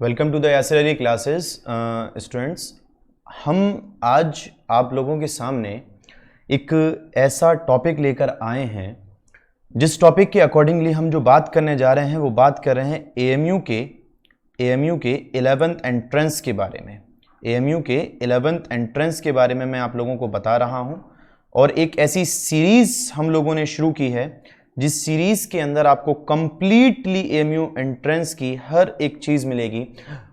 Welcome to the Yasir Ali classes students. हम आज आप लोगों के सामने एक ऐसा टॉपिक लेकर आए हैं जिस टॉपिक के अकॉर्डिंगली हम जो बात करने जा रहे हैं वो बात कर रहे हैं एएमयू के 11th एंट्रेंस के बारे में। एएमयू के 11th एंट्रेंस के बारे में मैं आप लोगों को बता रहा हूं और एक ऐसी सीरीज़ हम लोगों ने शुरू की है जिस सीरीज़ के अंदर आपको कंप्लीटली एएमयू एंट्रेंस की हर एक चीज़ मिलेगी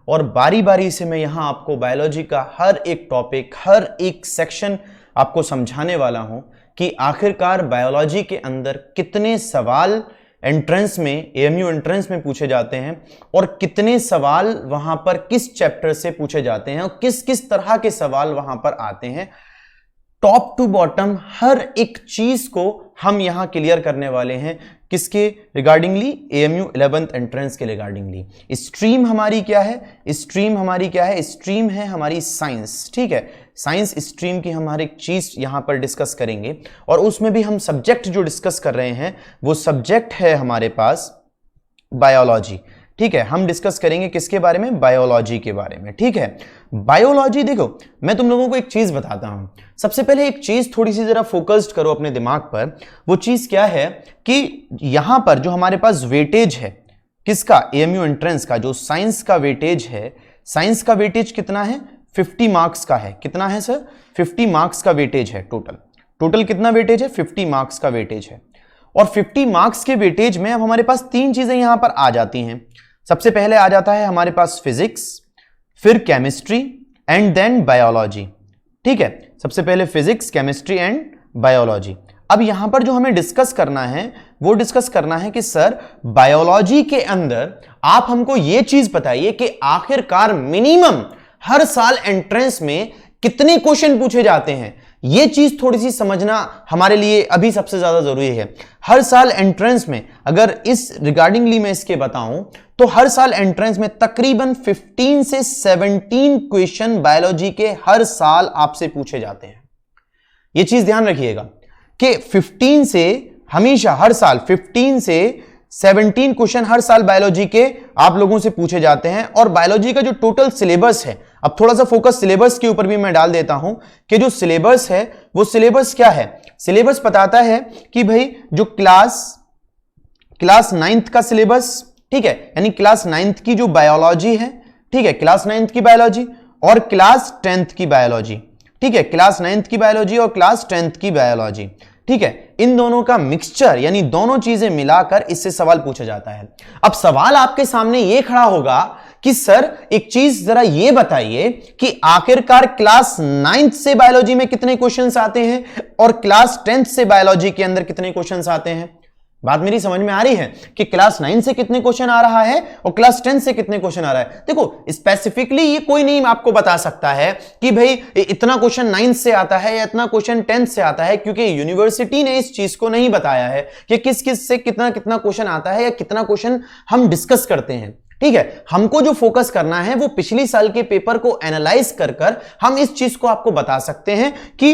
और बारी बारी से मैं यहाँ आपको बायोलॉजी का हर एक टॉपिक, हर एक सेक्शन आपको समझाने वाला हूँ कि आखिरकार बायोलॉजी के अंदर कितने सवाल एंट्रेंस में, एएमयू एंट्रेंस में पूछे जाते हैं और कितने सवाल वहाँ पर किस चैप्टर से पूछे जाते हैं और किस किस तरह के सवाल वहाँ पर आते हैं। टॉप टू बॉटम हर एक चीज को हम यहां क्लियर करने वाले हैं। किसके रिगार्डिंगली? एएमयू 11th एंट्रेंस के रिगार्डिंगली। स्ट्रीम हमारी क्या है? स्ट्रीम है हमारी साइंस। ठीक है, साइंस स्ट्रीम की हम हर एक चीज यहां पर डिस्कस करेंगे और उसमें भी हम सब्जेक्ट जो डिस्कस कर रहे हैं वो सब्जेक्ट है हमारे पास बायोलॉजी। ठीक है, हम डिस्कस करेंगे किसके बारे में? बायोलॉजी के बारे में। ठीक है, बायोलॉजी देखो, मैं तुम लोगों को एक चीज बताता हूं। सबसे पहले एक चीज थोड़ी सी जरा फोकस्ड करो अपने दिमाग पर। वो चीज क्या है कि यहां पर जो हमारे पास वेटेज है किसका? एएमयू एंट्रेंस का जो साइंस का वेटेज है, साइंस का वेटेज कितना है? 50 मार्क्स का है। कितना है सर? 50 मार्क्स का वेटेज है। टोटल कितना वेटेज है? 50 मार्क्स का वेटेज है। और 50 मार्क्स के वेटेज में अब हमारे पास तीन चीजें यहां पर आ जाती हैं। सबसे पहले आ जाता है हमारे पास फिजिक्स, फिर केमिस्ट्री एंड देन बायोलॉजी। ठीक है, सबसे पहले फिजिक्स, केमिस्ट्री एंड बायोलॉजी। अब यहां पर जो हमें डिस्कस करना है वो डिस्कस करना है कि सर बायोलॉजी के अंदर आप हमको ये चीज बताइए कि आखिरकार मिनिमम हर साल एंट्रेंस में कितने क्वेश्चन पूछे जाते हैं। ये चीज थोड़ी सी समझना हमारे लिए अभी सबसे ज्यादा जरूरी है। हर साल एंट्रेंस में अगर इस रिगार्डिंगली मैं इसके बताऊं तो हर साल एंट्रेंस में तकरीबन 15 से 17 क्वेश्चन बायोलॉजी के हर साल आपसे पूछे जाते हैं। ये चीज ध्यान रखिएगा कि 15 से हमेशा हर साल 15 से 17 क्वेश्चन हर साल बायोलॉजी के आप लोगों से पूछे जाते हैं। और बायोलॉजी का जो टोटल सिलेबस है, अब थोड़ा सा फोकस सिलेबस के ऊपर भी मैं डाल देता हूं कि जो सिलेबस है वो सिलेबस क्या है? सिलेबस बताता है कि भाई जो क्लास 9th का सिलेबस, ठीक है, यानी क्लास 9th की जो बायोलॉजी है, ठीक है, क्लास 9th की बायोलॉजी और क्लास 10th की बायोलॉजी। ठीक है, क्लास 9th की बायोलॉजी और क्लास 10th की बायोलॉजी। ठीक है, इन दोनों का मिक्सचर यानी दोनों चीजें मिलाकर इससे सवाल पूछा जाता है। अब सवाल आपके सामने ये खड़ा होगा कि सर एक चीज जरा ये बताइए कि आखिरकार क्लास 9th से बायोलॉजी में कितने क्वेश्चंस आते हैं और क्लास 10th से बायोलॉजी के अंदर कितने क्वेश्चंस आते हैं। बात मेरी समझ में आ रही है कि क्लास 9 से कितने क्वेश्चन आ रहा है और क्लास 10 से कितने क्वेश्चन आ रहा है। देखो स्पेसिफिकली ये कोई नहीं आपको बता सकता है कि भाई इतना क्वेश्चन 9 से आता है या इतना क्वेश्चन 10 से आता है, क्योंकि यूनिवर्सिटी ने इस चीज को नहीं बताया है कि किस किस से कितना कितना क्वेश्चन आता है या कितना क्वेश्चन हम डिस्कस करते हैं। ठीक है, हमको जो फोकस करना है वो पिछली साल के पेपर को एनालाइज कर हम इस चीज को आपको बता सकते हैं कि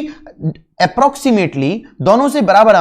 अप्रोक्सीमेटली दोनों से बराबर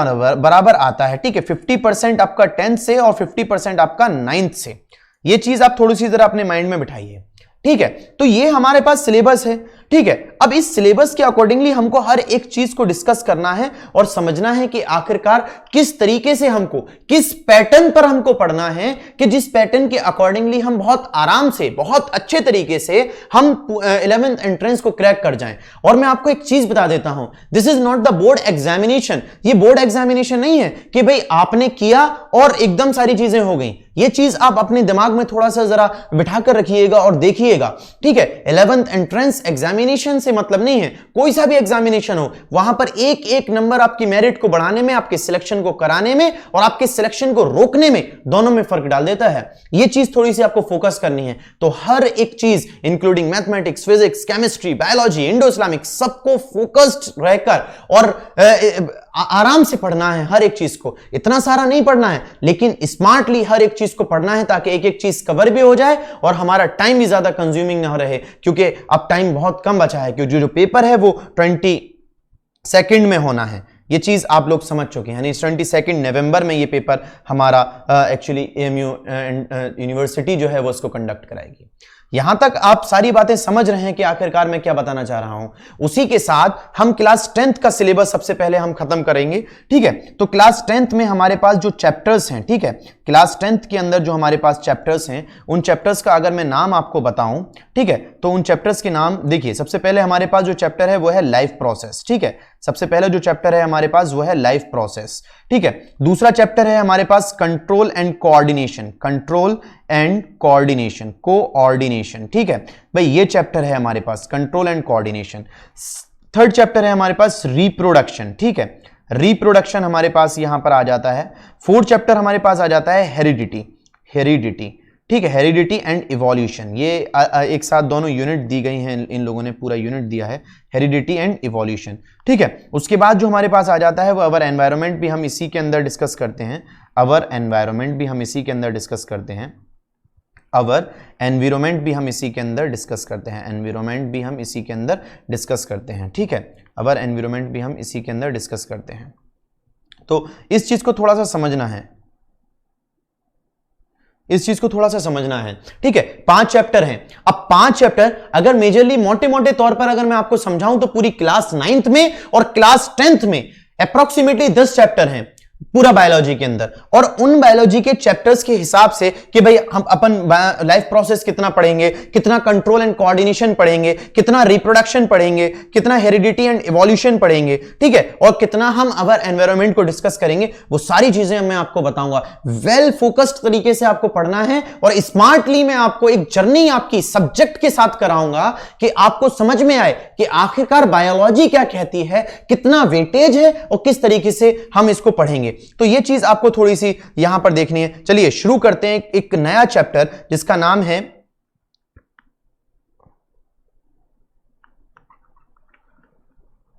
आता है। ठीक है, 50% आपका 10th से और 50% आपका 9th से। ये चीज आप थोड़ी सी जरा अपने माइंड में बिठाइए। ठीक है, तो ये हमारे पास सिलेबस है। ठीक है, अब इस सिलेबस के अकॉर्डिंगली हमको हर एक चीज को डिस्कस करना है और समझना है कि आखिरकार किस तरीके से हमको, किस पैटर्न पर हमको पढ़ना है कि जिस पैटर्न के अकॉर्डिंगली हम बहुत आराम से, बहुत अच्छे तरीके से हम 11th एंट्रेंस को क्रैक कर जाएं। और मैं आपको एक चीज बता देता हूं, this is not the board examination. ये बोर्ड एग्जामिनेशन नहीं है कि भाई आपने किया और एकदम सारी चीजें हो गई। ये चीज आप अपने दिमाग में थोड़ा सा जरा बिठाकर रखिएगा और देखिएगा। ठीक है, 11th एंट्रेंस एग्जामिनेशन से मतलब नहीं है, कोई सा भी एग्जामिनेशन हो, वहां पर एक एक नंबर आपकी मेरिट को बढ़ाने में, आपके सिलेक्शन को कराने में और आपके सिलेक्शन को रोकने में, दोनों में फर्क डाल देता है। यह चीज थोड़ी सी आपको फोकस करनी है। तो हर एक चीज including mathematics, physics, chemistry, biology, Indo Islamic, सबको फोकस्ड रहकर और आराम से पढ़ना है। हर एक चीज को इतना सारा नहीं पढ़ना है, लेकिन स्मार्टली हर एक चीज को पढ़ना है ताकि एक एक चीज कवर भी हो जाए और हमारा टाइम भी ज्यादा कंज्यूमिंग ना रहे, क्योंकि अब टाइम बहुत कम बचा है, क्योंकि जो पेपर है वो 22 में होना है। ये चीज आप लोग समझ चुके हैं, यानी 22 नवंबर में ये पेपर हमारा एक्चुअली एएमयू यूनिवर्सिटी जो है वो इसको कंडक्ट कराएगी। यहां तक आप सारी बातें समझ रहे हैं कि आखिरकार मैं क्या बताना चाह रहा हूं। उसी के साथ हम क्लास 10th का सिलेबस सबसे पहले हम खत्म करेंगे, ठीक है। तो क्लास 10th में हमारे पास जो चैप्टर्स हैं, ठीक है, क्लास 10th के अंदर जो हमारे पास चैप्टर्स हैं, उन चैप्टर्स का अगर मैं नाम आपको बताऊं, ठीक है, तो उन चैप्टर्स के नाम देखिए। सबसे पहले हमारे पास जो चैप्टर है वो है लाइफ प्रोसेस, ठीक है। सबसे पहले जो चैप्टर है हमारे पास वो है लाइफ प्रोसेस, ठीक है। दूसरा चैप्टर है हमारे पास control and coordination, control and coordination, coordination, ठीक है भाई, ये चैप्टर है हमारे पास control and coordination. Third chapter है हमारे पास रिप्रोडक्शन, ठीक है, रिप्रोडक्शन हमारे पास यहां पर आ जाता है। फोर्थ चैप्टर हमारे पास आ जाता है हेरिडिटी, हेरिडिटी, ठीक है, हेरिडिटी एंड इवोल्यूशन। ये एक साथ दोनों यूनिट दी गई हैं, इन लोगों ने पूरा यूनिट दिया है, हेरिडिटी एंड इवोल्यूशन, ठीक है। उसके बाद जो हमारे पास आ जाता है वो अवर एनवायरनमेंट भी हम इसी के अंदर डिस्कस करते हैं, अवर एनवायरनमेंट भी हम इसी के अंदर डिस्कस करते हैं, अवर एनवायरनमेंट भी हम इसी के अंदर डिस्कस करते हैं, एनवायरनमेंट भी हम इसी के अंदर डिस्कस करते हैं, ठीक है, अवर एनवायरनमेंट भी हम इसी के अंदर डिस्कस करते हैं। तो इस चीज को थोड़ा सा समझना है, इस चीज को थोड़ा सा समझना है, ठीक है। 5 चैप्टर हैं। अब 5 चैप्टर अगर मेजरली मोटे मोटे तौर पर अगर मैं आपको समझाऊं तो पूरी क्लास 9th में और क्लास 10th में अप्रोक्सीमेटली 10 चैप्टर हैं पूरा बायोलॉजी के अंदर। और उन बायोलॉजी के चैप्टर्स के हिसाब से कि भाई हम अपन लाइफ प्रोसेस कितना पढ़ेंगे, कितना कंट्रोल एंड कोऑर्डिनेशन पढ़ेंगे, कितना रिप्रोडक्शन पढ़ेंगे, कितना हेरिडिटी एंड इवोल्यूशन पढ़ेंगे, ठीक है, और कितना हम अवर एनवायरनमेंट को डिस्कस करेंगे, वो सारी चीजें मैं आपको बताऊंगा। वेल फोकस्ड तरीके से आपको पढ़ना है और स्मार्टली मैं आपको एक जर्नी आपकी सब्जेक्ट के साथ कराऊंगा कि आपको समझ में आए कि आखिरकार बायोलॉजी क्या कहती है, कितना वेटेज है और किस तरीके से हम इसको पढ़ेंगे। तो यह चीज आपको थोड़ी सी यहां पर देखनी है। चलिए शुरू करते हैं एक नया चैप्टर जिसका नाम है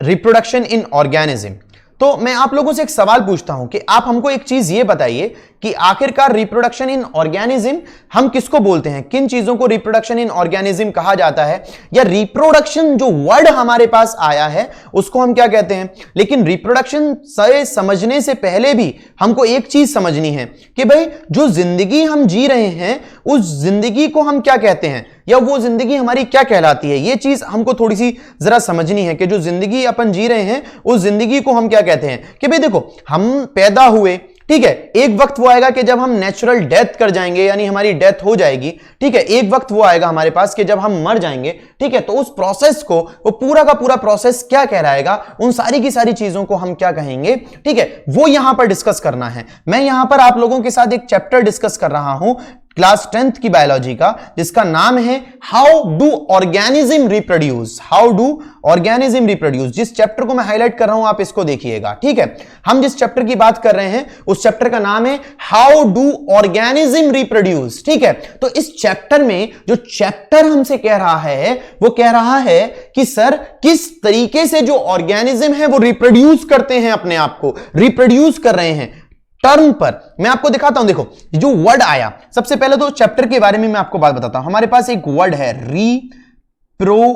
रिप्रोडक्शन इन ऑर्गेनिज्म। तो मैं आप लोगों से एक सवाल पूछता हूं कि आप हमको एक चीज ये बताइए कि आखिरकार रिप्रोडक्शन इन ऑर्गेनिज्म हम किसको बोलते हैं, किन चीजों को रिप्रोडक्शन इन ऑर्गेनिज्म कहा जाता है, या रिप्रोडक्शन जो वर्ड हमारे पास आया है उसको हम क्या कहते हैं। लेकिन रिप्रोडक्शन से समझने से पहले भी हमको एक चीज समझनी है कि भाई जो जिंदगी हम जी रहे हैं उस जिंदगी को हम क्या कहते हैं, या वो जिंदगी हमारी क्या कहलाती है। ये चीज हमको थोड़ी सी जरा समझनी है कि जो जिंदगी अपन जी रहे हैं उस जिंदगी को हम क्या कहते हैं। कि भाई देखो हम पैदा हुए, ठीक है, एक वक्त वो आएगा कि जब हम नेचुरल डेथ कर जाएंगे, यानी हमारी डेथ हो जाएगी, ठीक है। एक वक्त वो आएगा हमारे पास कि जब हम मर जाएंगे, ठीक है। तो उस प्रोसेस को, वो पूरा का पूरा प्रोसेस क्या कहलाएगा, उन सारी की सारी चीजों को हम क्या कहेंगे, ठीक है, वो यहां पर डिस्कस करना है। मैं यहां पर आप लोगों के साथ एक चैप्टर डिस्कस कर रहा हूं क्लास 10th की बायोलॉजी का, जिसका नाम है how do organism reproduce, how do organism reproduce. जिस चैप्टर को मैं हाईलाइट कर रहा हूं आप इसको देखिएगा, ठीक है। हम जिस चैप्टर की बात कर रहे हैं उस चैप्टर का नाम है हाउ डू ऑर्गेनिज्म रिप्रोड्यूस, ठीक है। तो इस चैप्टर में जो चैप्टर हमसे कह रहा है वो कह रहा है कि सर किस तरीके से जो ऑर्गेनिज्म है वो रिप्रोड्यूस करते हैं, अपने आप को रिप्रोड्यूस कर रहे हैं। टर्म पर मैं आपको दिखाता हूं, देखो जो वर्ड आया, सबसे पहले तो चैप्टर के बारे में मैं आपको बात बताता हूं। हमारे पास एक वर्ड है रिप्रोडक्शन,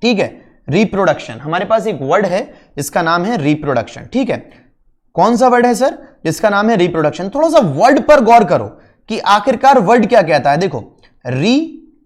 ठीक है, रिप्रोडक्शन। हमारे पास एक वर्ड है जिसका नाम है रिप्रोडक्शन, ठीक है। कौन सा वर्ड है सर, जिसका नाम है रिप्रोडक्शन। थोड़ा सा वर्ड पर गौर करो कि आखिरकार वर्ड क्या कहता है। देखो रिप्रोडक्शन,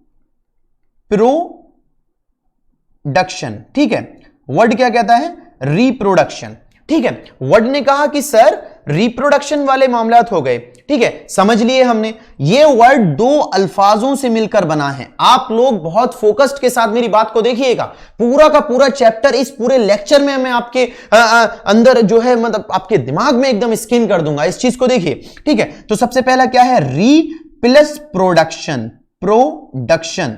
ठीक है, वर्ड क्या कहता है, रिप्रोडक्शन, ठीक है। वर्ड ने कहा कि सर रिप्रोडक्शन वाले मामलात हो गए, ठीक है, समझ लिए हमने। ये वर्ड 2 अल्फाजों से मिलकर बना है। आप लोग बहुत फोकस्ड के साथ मेरी बात को देखिएगा। पूरा का पूरा चैप्टर इस पूरे लेक्चर में मैं आपके अंदर जो है, मतलब आपके दिमाग में एकदम स्किन कर दूंगा। इस चीज को देखिए, ठीक है। तो सबसे पहला क्या है, री प्लस प्रोडक्शन, प्रोडक्शन,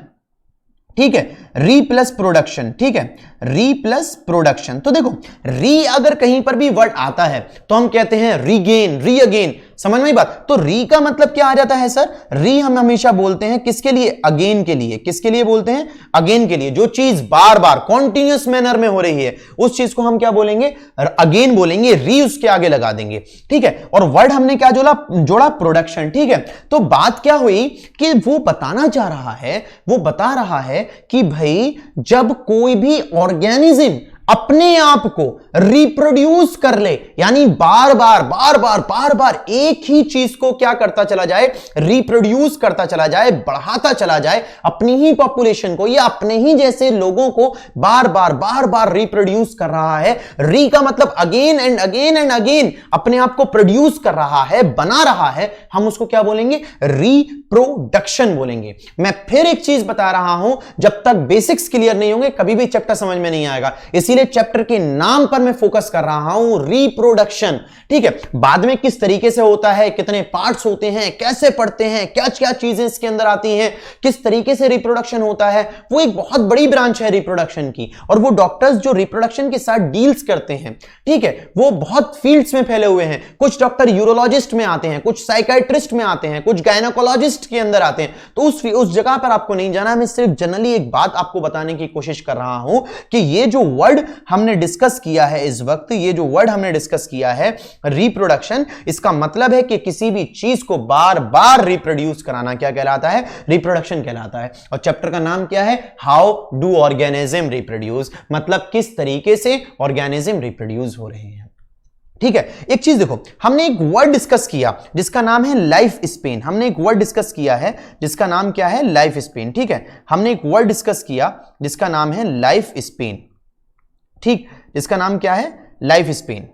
ठीक है, री प्लस प्रोडक्शन, ठीक है, री प्लस प्रोडक्शन। तो देखो री अगर कहीं पर भी वर्ड आता है तो हम कहते हैं रीगेन, री अगेन, समझ में बात। तो री का मतलब क्या आ जाता है सर, री हम हमेशा बोलते हैं किसके लिए, अगेन के लिए। किसके लिए बोलते हैं, अगेन के लिए। जो चीज बार बार कॉन्टिन्यूअस मैनर में हो रही है उस चीज को हम क्या बोलेंगे, अगेन बोलेंगे, री उसके आगे लगा देंगे, ठीक है। और वर्ड हमने क्या जोड़ा, प्रोडक्शन, ठीक है। तो बात क्या हुई कि वो बताना चाह रहा है, वो बता रहा है कि भाई जब कोई भी ऑर्गेनिज्म अपने आप को रिप्रोड्यूस कर ले, यानी बार बार एक ही चीज को क्या करता चला जाए, रिप्रोड्यूस करता चला जाए, बढ़ाता चला जाए, अपनी ही पॉपुलेशन को या अपने ही जैसे लोगों को बार बार रिप्रोड्यूस कर रहा है। री का मतलब again and again and again अपने आप को प्रोड्यूस कर रहा है, बना रहा है, हम उसको क्या बोलेंगे, रिप्रोडक्शन बोलेंगे। मैं फिर एक चीज बता रहा हूं, जब तक बेसिक्स क्लियर नहीं होंगे कभी भी चैप्टर समझ में नहीं आएगा, इसीलिए चैप्टर के नाम पर मैं फोकस कर रहा हूं, रिप्रोडक्शन। ठीक है, बाद में किस तरीके से होता है, कितने पार्ट्स होते हैं, कैसे पढ़ते हैं, क्या क्या चीजें इसके अंदर आती हैं, किस तरीके से रिप्रोडक्शन होता है, वो एक बहुत बड़ी ब्रांच है रिप्रोडक्शन की। और वो डॉक्टर्स जो रिप्रोडक्शन के साथ डील्स करते हैं, ठीक है, वो बहुत फील्ड्स में फैले हुए हैं। कुछ डॉक्टर यूरोलॉजिस्ट में आते हैं, कुछ साइकाइट्रिस्ट में आते हैं, कुछ गायनोकोलॉजिस्ट के अंदर आते हैं। तो उस जगह पर आपको नहीं जाना, मैं सिर्फ जनरली एक बात आपको बताने की कोशिश कर रहा हूं कि ये जो वर्ड हमने डिस्कस किया है इस वक्त, ये जो वर्ड हमने डिस्कस किया है रिप्रोडक्शन, इसका मतलब है कि किसी भी चीज को बार बार रिप्रोड्यूस कराना क्या कहलाता है, रिप्रोडक्शन कहलाता है। और चैप्टर का नाम क्या है, हाउ डू ऑर्गेनिज्म रिप्रोड्यूस, मतलब किस तरीके से ऑर्गेनिज्म रिप्रोड्यूस हो रहे हैं। ठीक है, एक चीज देखो, हमने एक वर्ड डिस्कस किया जिसका नाम है लाइफ स्पेन। हमने एक वर्ड डिस्कस किया है जिसका नाम क्या है, लाइफ स्पेन। ठीक है, हमने एक वर्ड डिस्कस किया जिसका नाम है लाइफ स्पेन। ठीक, इसका नाम क्या है, लाइफ स्पेन।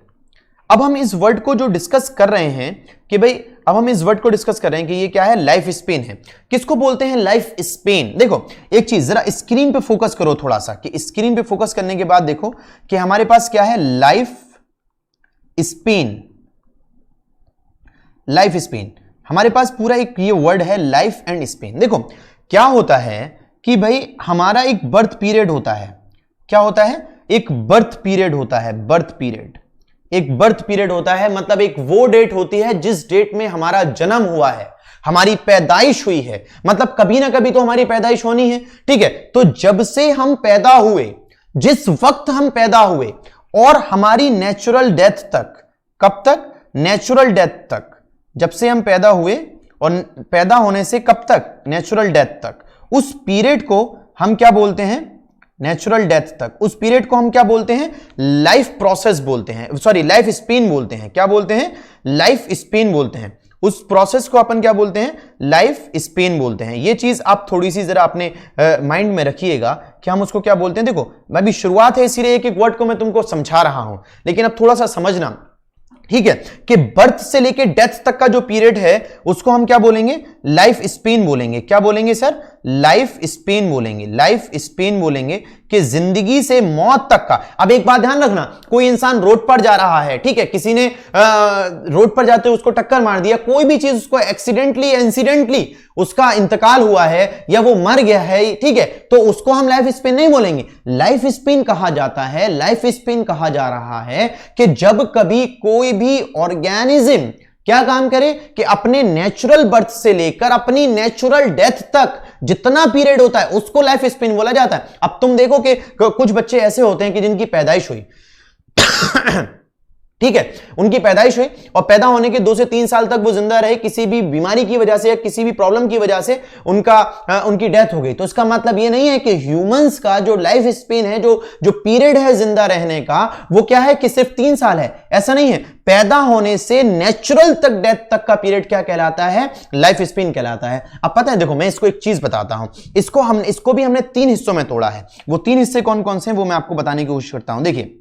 अब हम इस वर्ड को जो डिस्कस कर रहे हैं कि भाई, अब हम इस वर्ड को डिस्कस कर रहे हैं कि ये क्या है, लाइफ स्पेन है। किसको बोलते हैं, लाइफ स्पेन। देखो एक चीज, जरा स्क्रीन पे फोकस करो थोड़ा सा, कि स्क्रीन पे फोकस करने के बाद देखो कि हमारे पास क्या है, लाइफ स्पेन। लाइफ स्पेन हमारे पास पूरा एक ये वर्ड है, लाइफ एंड स्पेन। देखो क्या होता है कि भाई हमारा एक बर्थ पीरियड होता है। क्या होता है, एक बर्थ पीरियड होता है, बर्थ पीरियड, एक बर्थ पीरियड होता है, मतलब एक वो डेट होती है जिस डेट में हमारा जन्म हुआ है, हमारी पैदाइश हुई है, मतलब कभी ना कभी तो हमारी पैदाइश होनी है। ठीक है, तो जब से हम पैदा हुए, जिस वक्त हम पैदा हुए और हमारी नेचुरल डेथ तक, कब तक, नेचुरल डेथ तक, जब से हम पैदा हुए और पैदा होने से कब तक, नेचुरल डेथ तक, उस पीरियड को हम क्या बोलते हैं, नेचुरल डेथ तक, उस पीरियड को हम क्या बोलते हैं, लाइफ प्रोसेस बोलते हैं, सॉरी लाइफ स्पेन बोलते हैं। क्या बोलते हैं, लाइफ स्पेन बोलते हैं। उस प्रोसेस को अपन क्या बोलते हैं, लाइफ स्पेन बोलते हैं। ये चीज आप थोड़ी सी जरा अपने माइंड में रखिएगा कि हम उसको क्या बोलते हैं। देखो मैं भी शुरुआत है इसीलिए एक एक वर्ड को मैं तुमको समझा रहा हूं, लेकिन अब थोड़ा सा समझना, ठीक है, कि बर्थ से लेके डेथ तक का जो पीरियड है उसको हम क्या बोलेंगे, लाइफ स्पेन बोलेंगे। क्या बोलेंगे सर, लाइफ स्पेन बोलेंगे, लाइफ स्पेन बोलेंगे, कि जिंदगी से मौत तक का। अब एक बात ध्यान रखना, कोई इंसान रोड पर जा रहा है, ठीक है, किसी ने रोड पर जाते हुए उसको टक्कर मार दिया, कोई भी चीज उसको एक्सीडेंटली इंसिडेंटली उसका इंतकाल हुआ है या वो मर गया है, ठीक है, तो उसको हम लाइफ स्पेन नहीं बोलेंगे, लाइफ स्पेन कहा जाता है। लाइफ स्पेन कहा जा रहा है कि जब कभी कोई भी ऑर्गेनिज्म क्या काम करे कि अपने नेचुरल बर्थ से लेकर अपनी नेचुरल डेथ तक जितना पीरियड होता है उसको लाइफ स्पेन बोला जाता है। अब तुम देखो कि कुछ बच्चे ऐसे होते हैं कि जिनकी पैदाइश हुई ठीक है, उनकी पैदाइश हुई और पैदा होने के 2 से 3 साल तक वो जिंदा रहे, किसी भी बीमारी की वजह से या किसी भी प्रॉब्लम की वजह से उनकी डेथ हो गई। तो इसका मतलब ये नहीं है कि ह्यूमंस का जो लाइफ स्पेन है, जो पीरियड है जिंदा रहने का, वो क्या है कि सिर्फ 3 साल है, ऐसा नहीं है। पैदा होने से नेचुरल तक डेथ तक का पीरियड क्या कहलाता है, लाइफ स्पेन कहलाता है। अब पता है, देखो मैं इसको एक चीज बताता हूं, इसको भी हमने 3 हिस्सों में तोड़ा है। वो 3 हिस्से कौन कौन से हैं वो मैं आपको बताने की कोशिश करता हूं। देखिए,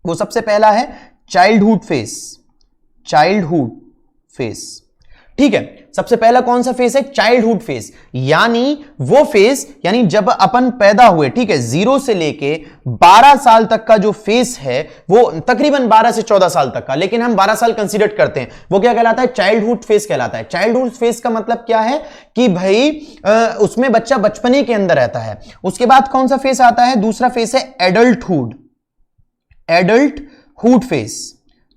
वो सबसे पहला है चाइल्डहुड फेस। चाइल्डहुड फेस, ठीक है, सबसे पहला कौन सा फेस है, चाइल्डहुड फेस, यानी वो फेस, यानी जब अपन पैदा हुए, ठीक है, 0 से लेके 12 साल तक का जो फेस है वो तकरीबन 12 से 14 साल तक का, लेकिन हम 12 साल कंसीडर करते हैं, वो क्या कहलाता है, चाइल्डहुड फेस कहलाता है। चाइल्डहुड फेस का मतलब क्या है कि भाई उसमें बच्चा बचपने के अंदर रहता है। उसके बाद कौन सा फेस आता है, दूसरा फेस है एडल्टहुड। एडल्टहुड फेस,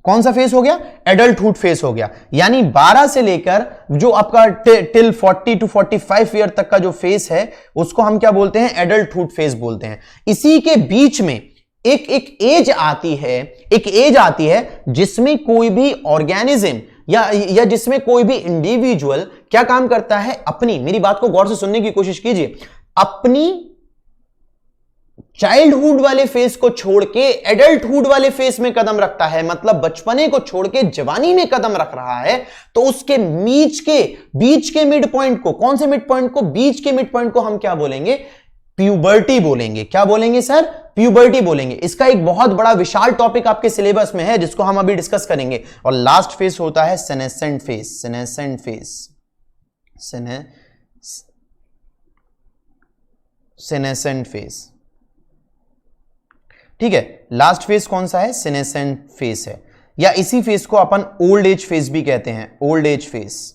कौन सा फेस हो गया, एडल्टहुड फेस हो गया, यानी 12 से लेकर जो आपका टिल 40 to 45 ईयर तक का जो फेस है उसको हम क्या बोलते हैं, एडल्टहुड फेस बोलते हैं। इसी के बीच में एक एज आती है, एक एज आती है जिसमें कोई भी ऑर्गेनिज्म या जिसमें कोई भी इंडिविजुअल क्या काम करता है, अपनी, मेरी बात को गौर से सुनने की कोशिश कीजिए, अपनी चाइल्डहुड वाले फेस को छोड़ के एडल्टहुड वाले फेस में कदम रखता है, मतलब बचपने को छोड़ के जवानी में कदम रख रहा है, तो उसके बीच के मिड पॉइंट को, कौन से मिड पॉइंट को, बीच के मिड पॉइंट को हम क्या बोलेंगे, प्यूबर्टी बोलेंगे। क्या बोलेंगे सर? प्यूबर्टी बोलेंगे। इसका एक बहुत बड़ा विशाल टॉपिक आपके सिलेबस में है जिसको हम अभी डिस्कस करेंगे। और लास्ट फेस होता है senescent face. Senescent face, senescent face, ठीक है। लास्ट फेस कौन सा है? सेनेसेंट फेस है, या इसी फेस को अपन ओल्ड एज फेस भी कहते हैं। ओल्ड एज फेस,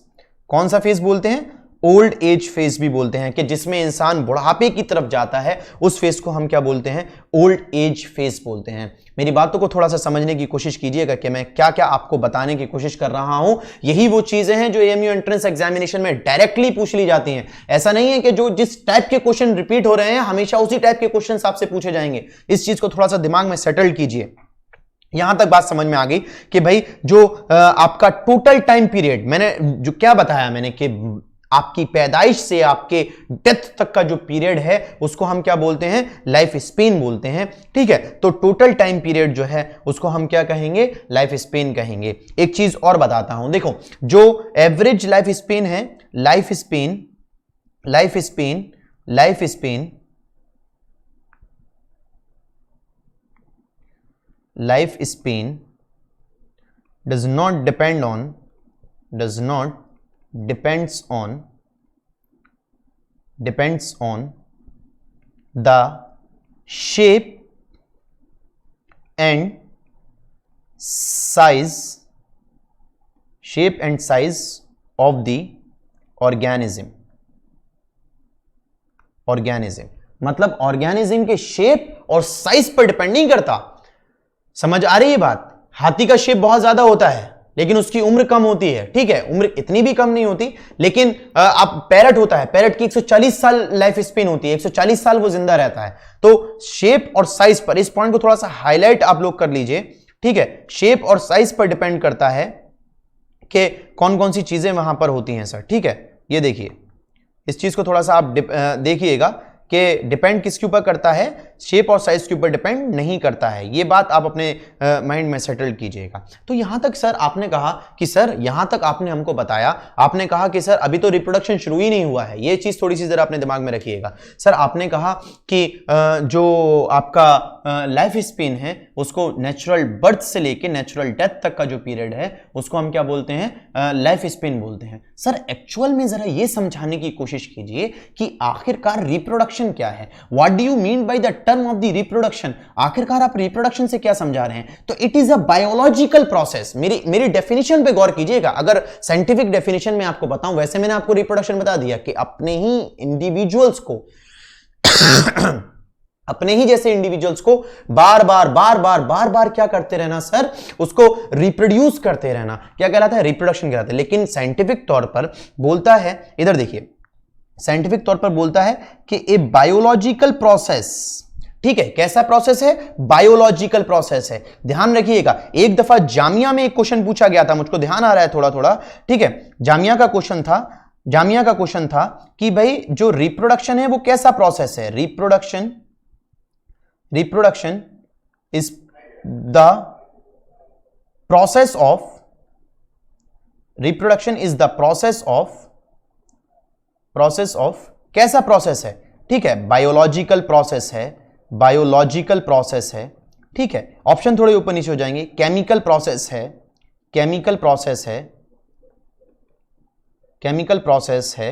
कौन सा फेस बोलते हैं? ओल्ड एज फेस भी बोलते हैं, कि जिसमें इंसान बुढ़ापे की तरफ जाता है, उस फेस को हम क्या बोलते हैं? ओल्ड एज फेस बोलते हैं। मेरी बातों को थोड़ा सा समझने की कोशिश कीजिएगा कि मैं क्या क्या आपको बताने की कोशिश कर रहा हूं। यही वो चीजें हैं जो एएमयू एंट्रेंस एग्जामिनेशन में डायरेक्टली पूछ ली जाती हैं। ऐसा नहीं है कि जो जिस टाइप के क्वेश्चन रिपीट हो रहे हैं हमेशा उसी टाइप के क्वेश्चन आपसे पूछे जाएंगे। इस चीज को थोड़ा सा दिमाग में सेटल कीजिए। यहां तक बात समझ में आ गई कि भाई जो आपका टोटल टाइम पीरियड, मैंने जो क्या बताया मैंने कि आपकी पैदाइश से आपके डेथ तक का जो पीरियड है उसको हम क्या बोलते हैं? लाइफ स्पेन बोलते हैं, ठीक है। तो टोटल टाइम पीरियड जो है उसको हम क्या कहेंगे? लाइफ स्पेन कहेंगे। एक चीज और बताता हूं, देखो जो एवरेज लाइफ स्पेन है, life span does not depends on the shape and size of the organism। मतलब ऑर्गेनिज्म के शेप और साइज पर डिपेंड नहीं करता। समझ आ रही है बात? हाथी का शेप बहुत ज्यादा होता है लेकिन उसकी उम्र कम होती है, ठीक है, उम्र इतनी भी कम नहीं होती। लेकिन आप पैरट होता है, पैरट की 140 साल लाइफ स्पेन होती है, 140 साल वो जिंदा रहता है। तो शेप और साइज पर, इस पॉइंट को थोड़ा सा हाईलाइट आप लोग कर लीजिए, ठीक है। शेप और साइज पर डिपेंड करता है कि कौन कौन सी चीजें वहां पर होती हैं सर, ठीक है। ये देखिए, इस चीज को थोड़ा सा आप देखिएगा कि डिपेंड किसके ऊपर करता है? शेप और साइज के ऊपर डिपेंड नहीं करता है। ये बात आप अपने माइंड में सेटल कीजिएगा। तो यहां तक सर आपने कहा कि सर, यहां तक आपने हमको बताया, आपने कहा कि सर अभी तो रिप्रोडक्शन शुरू ही नहीं हुआ है। ये चीज थोड़ी सी जरा अपने दिमाग में रखिएगा। सर आपने कहा कि जो आपका लाइफ स्पेन है उसको नेचुरल बर्थ से लेके नेचुरल डेथ तक का जो पीरियड है उसको हम क्या बोलते हैं? लाइफ स्पेन बोलते हैं। सर एक्चुअल में जरा ये समझाने की कोशिश कीजिए कि आखिरकार रिप्रोडक्शन क्या है। What do you mean by the term of the reproduction? आखिरकार आप रिप्रोडक्शन से क्या समझा रहे हैं? तो it is a biological process. मेरी डेफिनेशन पे गौर कीजिएगा। अगर साइंटिफिक डेफिनेशन में आपको बताऊं, वैसे मैंने आपको रिप्रोडक्शन बता दिया कि अपने ही इंडिविजुअल्स को अपने ही जैसे इंडिविजुअल्स को बार बार क्या करते रहना सर? उसको रिप्रोड्यूस करते रहना। क्या कहलाता है? रिप्रोडक्शन कहलाता है। लेकिन साइंटिफिक तौर पर बोलता है, इधर देखिए, साइंटिफिक तौर पर बोलता है कि ए बायोलॉजिकल प्रोसेस, ठीक है। कैसा प्रोसेस है? बायोलॉजिकल प्रोसेस है। ध्यान रखिएगा, एक दफा जामिया में एक क्वेश्चन पूछा गया था, मुझको ध्यान आ रहा है थोड़ा थोड़ा, ठीक है। जामिया का क्वेश्चन था कि भाई जो रिप्रोडक्शन है वो कैसा प्रोसेस है? Reproduction is the process of कैसा प्रोसेस है? ठीक है, बायोलॉजिकल प्रोसेस है, ठीक है। ऑप्शन थोड़े ऊपर नीचे हो जाएंगे। केमिकल प्रोसेस है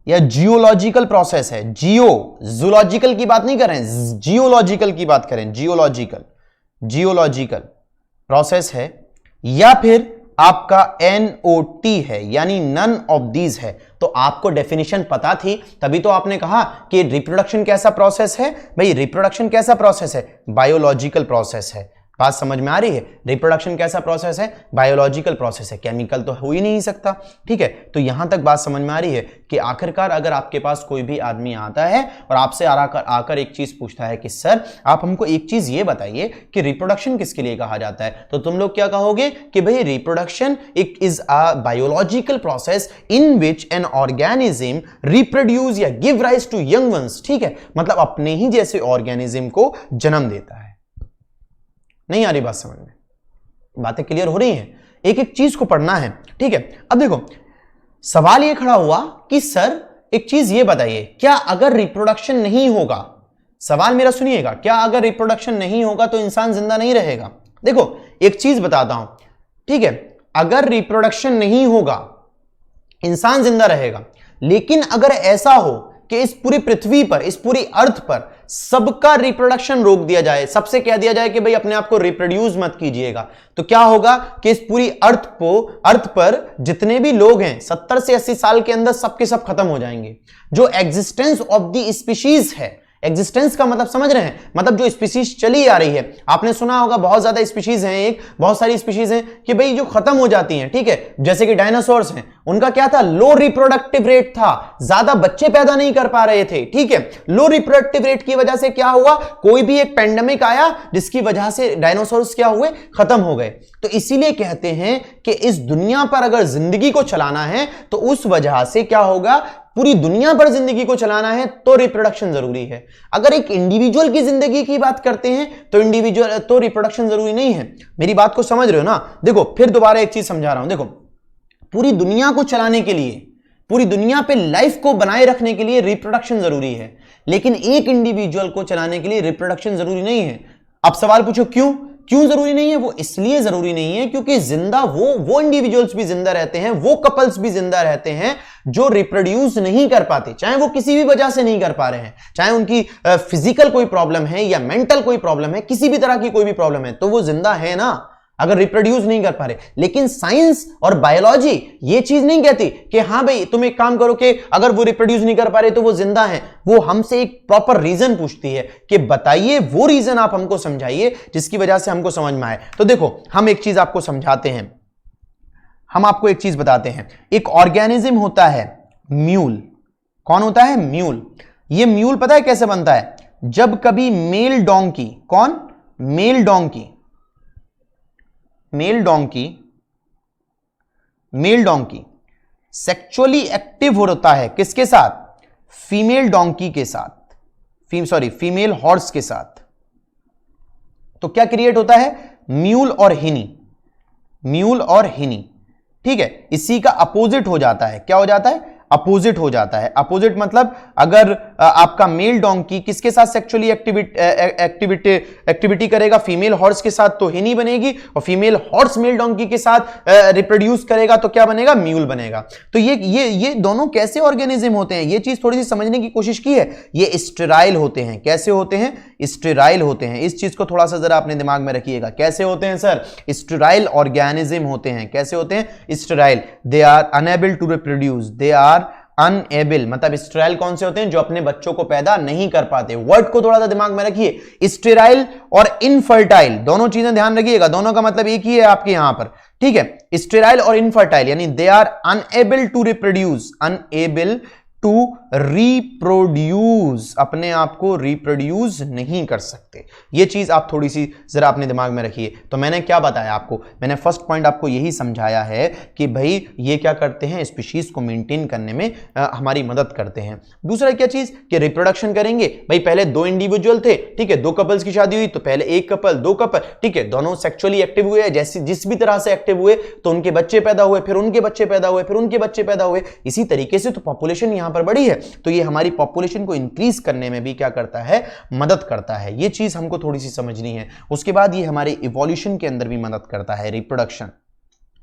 या जियोलॉजिकल प्रोसेस है। जूलॉजिकल की बात नहीं कर रहे हैं, जियोलॉजिकल की बात करें। जियोलॉजिकल प्रोसेस है, या फिर आपका NOT है, यानी नन ऑफ दीज है। तो आपको डेफिनेशन पता थी, तभी तो आपने कहा कि रिप्रोडक्शन कैसा प्रोसेस है। भाई रिप्रोडक्शन कैसा प्रोसेस है? बायोलॉजिकल प्रोसेस है। बात समझ में आ रही है? रिप्रोडक्शन कैसा प्रोसेस है? बायोलॉजिकल प्रोसेस है, केमिकल तो हो ही नहीं सकता, ठीक है। तो यहां तक बात समझ में आ रही है कि आखिरकार अगर आपके पास कोई भी आदमी आता है और आपसे आकर एक चीज पूछता है कि सर आप हमको एक चीज ये बताइए कि रिप्रोडक्शन किसके लिए कहा जाता है, तो तुम लोग क्या कहोगे कि भाई reproduction is a biological process in which an organism reproduce या give rise to young ones, ठीक है, मतलब अपने ही जैसे ऑर्गेनिज्म को जन्म देता है। नहीं आ रही बात समझ में? बातें क्लियर हो रही हैं? एक एक चीज को पढ़ना है, ठीक है। अब देखो सवाल ये खड़ा हुआ कि सर एक चीज ये बताइए, क्या अगर रिप्रोडक्शन नहीं होगा, सवाल मेरा सुनिएगा, क्या अगर रिप्रोडक्शन नहीं होगा तो इंसान जिंदा नहीं रहेगा? देखो एक चीज बताता हूं, ठीक है, अगर रिप्रोडक्शन नहीं होगा इंसान जिंदा रहेगा, लेकिन अगर ऐसा हो कि इस पूरी पृथ्वी पर, इस पूरी अर्थ पर सबका रिप्रोडक्शन रोक दिया जाए, सबसे कह दिया जाए कि भाई अपने आप को रिप्रोड्यूस मत कीजिएगा, तो क्या होगा कि इस पूरी अर्थ पर जितने भी लोग हैं 70 से 80 साल के अंदर सबके सब खत्म हो जाएंगे। जो एग्जिस्टेंस ऑफ द स्पीशीज है, एग्जिस्टेंस का मतलब समझ रहे हैं, मतलब जो स्पीशीज चली आ रही है, आपने सुना होगा बहुत ज्यादा स्पीशीज हैं, बहुत सारी स्पीशीज हैं कि भाई जो खत्म हो जाती हैं, ठीक है, जैसे कि डायनासोर्स हैं, उनका क्या था, लो रिप्रोडक्टिव रेट था, ज्यादा बच्चे पैदा नहीं कर पा रहे थे, ठीक है। लो रिप्रोडक्टिव रेट की वजह से क्या हुआ, कोई भी एक पेंडेमिक आया जिसकी वजह से डायनासोर्स क्या हुए, खत्म हो गए। तो इसीलिए कहते हैं कि इस दुनिया पर अगर जिंदगी को चलाना है तो उस वजह से क्या होगा, पूरी दुनिया पर जिंदगी को चलाना है तो रिप्रोडक्शन जरूरी है। अगर एक इंडिविजुअल की जिंदगी की बात करते हैं तो रिप्रोडक्शन जरूरी नहीं है। मेरी बात को समझ रहे हो ना? देखो फिर दोबारा एक चीज समझा रहा हूं, देखो पूरी दुनिया को चलाने के लिए, पूरी दुनिया पे लाइफ को बनाए रखने के लिए रिप्रोडक्शन जरूरी है, लेकिन एक इंडिविजुअल को चलाने के लिए रिप्रोडक्शन जरूरी नहीं है। अब सवाल पूछो क्यों जरूरी नहीं है? वो इसलिए जरूरी नहीं है क्योंकि जिंदा वो इंडिविजुअल्स भी जिंदा रहते हैं, वो कपल्स भी जिंदा रहते हैं जो रिप्रोड्यूस नहीं कर पाते, चाहे वो किसी भी वजह से नहीं कर पा रहे हैं, चाहे उनकी फिजिकल कोई प्रॉब्लम है या मेंटल कोई प्रॉब्लम है, किसी भी तरह की कोई भी प्रॉब्लम है, तो वो जिंदा है ना, अगर रिप्रोड्यूस नहीं कर पा रहे। लेकिन साइंस और बायोलॉजी ये चीज नहीं कहती कि हां भाई तुम एक काम करो कि अगर वो रिप्रोड्यूस नहीं कर पा रहे तो वो जिंदा हैं। वो हमसे एक प्रॉपर रीजन पूछती है कि बताइए वो रीजन आप हमको समझाइए जिसकी वजह से हमको समझ में आए। तो देखो हम एक चीज आपको समझाते हैं, हम आपको एक चीज बताते हैं। एक ऑर्गेनिज्म होता है म्यूल। कौन होता है? म्यूल। ये म्यूल पता है कैसे बनता है? जब कभी मेल डोंकी, कौन? मेल डोंकी सेक्सुअली एक्टिव होता है किसके साथ? फीमेल डोंकी के साथ, फीमेल हॉर्स के साथ। तो क्या क्रिएट होता है? म्यूल और हिनी, ठीक है। इसी का अपोजिट हो जाता है, क्या हो जाता है? अपोजिट हो जाता है। अपोजिट मतलब अगर आपका मेल डोंकी किसके साथ सेक्सुअली एक्टिविटी करेगा? फीमेल हॉर्स के साथ, तो हिनी बनेगी, और फीमेल हॉर्स मेल डोंकी के साथ रिप्रोड्यूस करेगा तो क्या बनेगा? म्यूल बनेगा। तो ये दोनों कैसे ऑर्गेनिज्म होते हैं, ये चीज थोड़ी सी समझने की कोशिश की है। ये स्टेराइल होते हैं। कैसे होते हैं? स्टेराइल होते हैं। इस चीज को थोड़ा सा जरा अपने दिमाग में रखिएगा। कैसे होते हैं सर? स्टेराइल ऑर्गेनिज्म होते हैं। कैसे होते हैं? Sterile. They are unable to reproduce, they are unable, मतलब स्टेराइल कौन से होते हैं? जो अपने बच्चों को पैदा नहीं कर पाते। वर्ड को थोड़ा सा दिमाग में रखिए। स्टेराइल और इनफर्टाइल दोनों चीजें ध्यान रखिएगा, दोनों का मतलब एक ही है आपके यहां पर, ठीक है। स्टेराइल और इनफर्टाइल यानी they are unable to reproduce, unable to reproduce, अपने आप को रिप्रोड्यूस नहीं कर सकते। ये चीज आप थोड़ी सी जरा अपने दिमाग में रखिए। तो मैंने क्या बताया आपको? मैंने फर्स्ट पॉइंट आपको यही समझाया है कि भाई ये क्या करते हैं? स्पीशीज को मेंटेन करने में हमारी मदद करते हैं। दूसरा क्या चीज कि रिप्रोडक्शन करेंगे। भाई पहले दो इंडिविजुअल थे, ठीक है, दो कपल्स की शादी हुई तो पहले एक कपल, दो कपल, ठीक है, दोनों सेक्सुअली एक्टिव हुए, जैसे जिस भी तरह से एक्टिव हुए तो उनके बच्चे पैदा हुए, फिर उनके बच्चे पैदा हुए, फिर उनके बच्चे पैदा हुए। इसी तरीके से तो पॉपुलेशन यहां पर बढ़ी है, तो ये हमारी पॉपुलेशन को इंक्रीज करने में भी क्या करता है? मदद करता है। ये चीज हमको थोड़ी सी समझनी है। उसके बाद ये हमारे इवोल्यूशन के अंदर भी मदद करता है, रिप्रोडक्शन।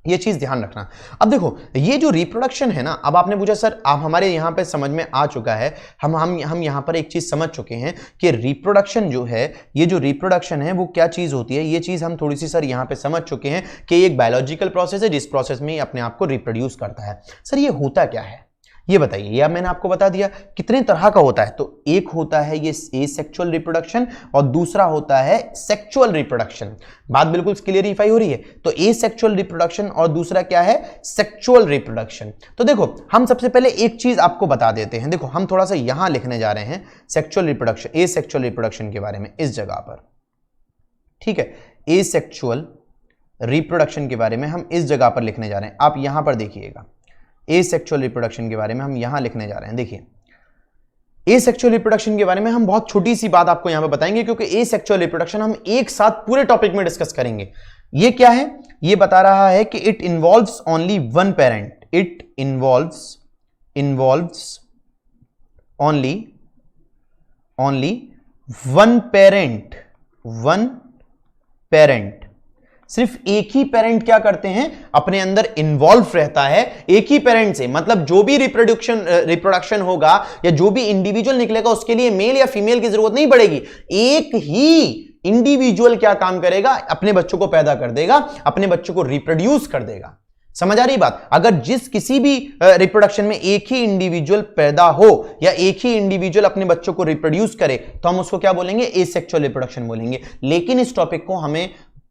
ये चीज ध्यान रखना। अब देखो ये जो रिप्रोडक्शन है ना, अब आपने पूछा सर आप हमारे यहां पे समझ में आ चुका है, हम यहां पर एक चीज समझ चुके हैं कि रिप्रोडक्शन जो है, ये जो रिप्रोडक्शन है वो क्या चीज होती है। ये चीज हम थोड़ी सी सर यहां पे समझ चुके हैं कि ये एक बायोलॉजिकल प्रोसेस है जिस प्रोसेस में अपने आप को रिप्रोड्यूस करता है। सर ये होता क्या है? ये बताइए, या मैंने आपको बता दिया कितने तरह का होता है। तो एक होता है ये एसेक्सुअल रिप्रोडक्शन और दूसरा होता है सेक्सुअल रिप्रोडक्शन। बात बिल्कुल क्लियरिफाई हो रही है। तो एसेक्सुअल रिप्रोडक्शन और दूसरा क्या है, सेक्सुअल रिप्रोडक्शन। तो देखो हम सबसे पहले एक चीज आपको बता देते हैं। देखो हम थोड़ा सा यहां लिखने जा रहे हैं सेक्सुअल रिप्रोडक्शन, एसेक्सुअल रिप्रोडक्शन के बारे में इस जगह पर, ठीक है। एसेक्सुअल रिप्रोडक्शन के बारे में हम इस जगह पर लिखने जा रहे हैं। आप यहां पर देखिएगा, एसेक्सुअल रिप्रोडक्शन के बारे में हम यहां लिखने जा रहे हैं। देखिए एसेक्सुअल रिप्रोडक्शन के बारे में हम बहुत छोटी सी बात आपको यहां पे बताएंगे, क्योंकि एसेक्सुअल रिप्रोडक्शन हम एक साथ पूरे टॉपिक में डिस्कस करेंगे। ये क्या है, ये बता रहा है कि it involves only one parent, it involves only one parent, सिर्फ एक ही पेरेंट क्या करते हैं, अपने अंदर इन्वॉल्व रहता है। एक ही पेरेंट से, मतलब जो भी रिप्रोडक्शन होगा या जो भी इंडिविजुअल निकलेगा उसके लिए मेल या फीमेल की जरूरत नहीं पड़ेगी। एक ही इंडिविजुअल क्या काम करेगा, अपने बच्चों को पैदा कर देगा, अपने बच्चों को रिप्रोड्यूस कर देगा। समझ आ रही बात। अगर जिस किसी भी रिप्रोडक्शन में एक ही इंडिविजुअल पैदा हो या एक ही इंडिविजुअल अपने बच्चों को रिप्रोड्यूस करे तो हम उसको क्या बोलेंगे, एसेक्सुअल रिप्रोडक्शन बोलेंगे। लेकिन इस टॉपिक को हमें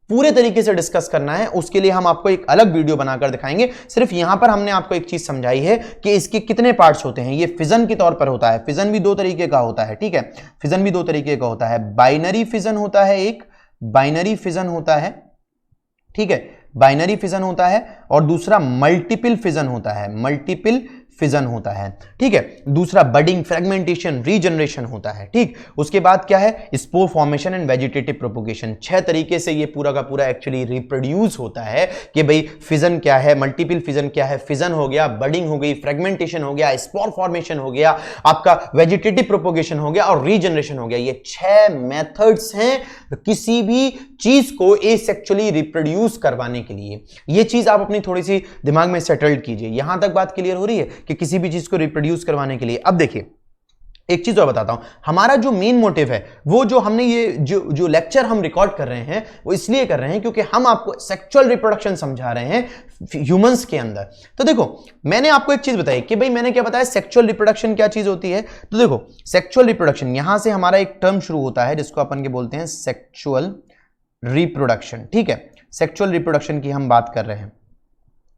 पूरे तरीके से डिस्कस करना है, उसके लिए हम आपको एक अलग वीडियो बनाकर दिखाएंगे। सिर्फ यहां पर हमने आपको एक चीज समझाई है कि इसके कितने पार्ट्स होते हैं। ये फिजन के तौर पर होता है। फिजन भी दो तरीके का होता है, ठीक है। फिजन भी दो तरीके का होता है। बाइनरी फिजन होता है, एक बाइनरी फिजन होता है, ठीक है, बाइनरी फिजन होता है, और दूसरा मल्टीपल फिजन होता है, मल्टीपल फिजन होता है, ठीक है। दूसरा बडिंग, फ्रेगमेंटेशन, रीजनरेशन होता है, ठीक। उसके बाद क्या है, spore formation and vegetative propagation. 6 तरीके से ये पूरा का पूरा एक्चुअली रिप्रोड्यूस होता है कि भाई फिजन क्या है, मल्टीपल फिजन क्या है। फिजन हो गया, बडिंग हो गई, फ्रेगमेंटेशन हो गया, स्पोर फॉर्मेशन हो गया, आपका वेजिटेटिव प्रोपोगेशन हो गया और रीजनरेशन हो गया। ये 6 मेथड्स हैं किसी भी चीज को एसेक्सुअली रिप्रोड्यूस करवाने के लिए। ये चीज आप अपनी थोड़ी सी दिमाग में सेटल्ड कीजिए। यहां तक बात क्लियर हो रही है कि किसी भी चीज को रिप्रोड्यूस करवाने के लिए। अब देखिए एक चीज और बताता हूं, हमारा जो मेन मोटिव है, वो जो हमने ये जो लेक्चर हम रिकॉर्ड कर रहे हैं वो इसलिए कर रहे हैं क्योंकि हम आपको सेक्सुअल रिप्रोडक्शन समझा रहे हैं ह्यूमंस के अंदर। तो देखो मैंने आपको एक चीज बताई कि भाई मैंने क्या बताया, सेक्सुअल रिप्रोडक्शन क्या चीज होती है। तो देखो सेक्सुअल रिप्रोडक्शन, यहां से हमारा एक टर्म शुरू होता है जिसको अपन के बोलते हैं सेक्सुअल रिप्रोडक्शन, ठीक है। सेक्सुअल रिप्रोडक्शन की हम बात कर रहे हैं,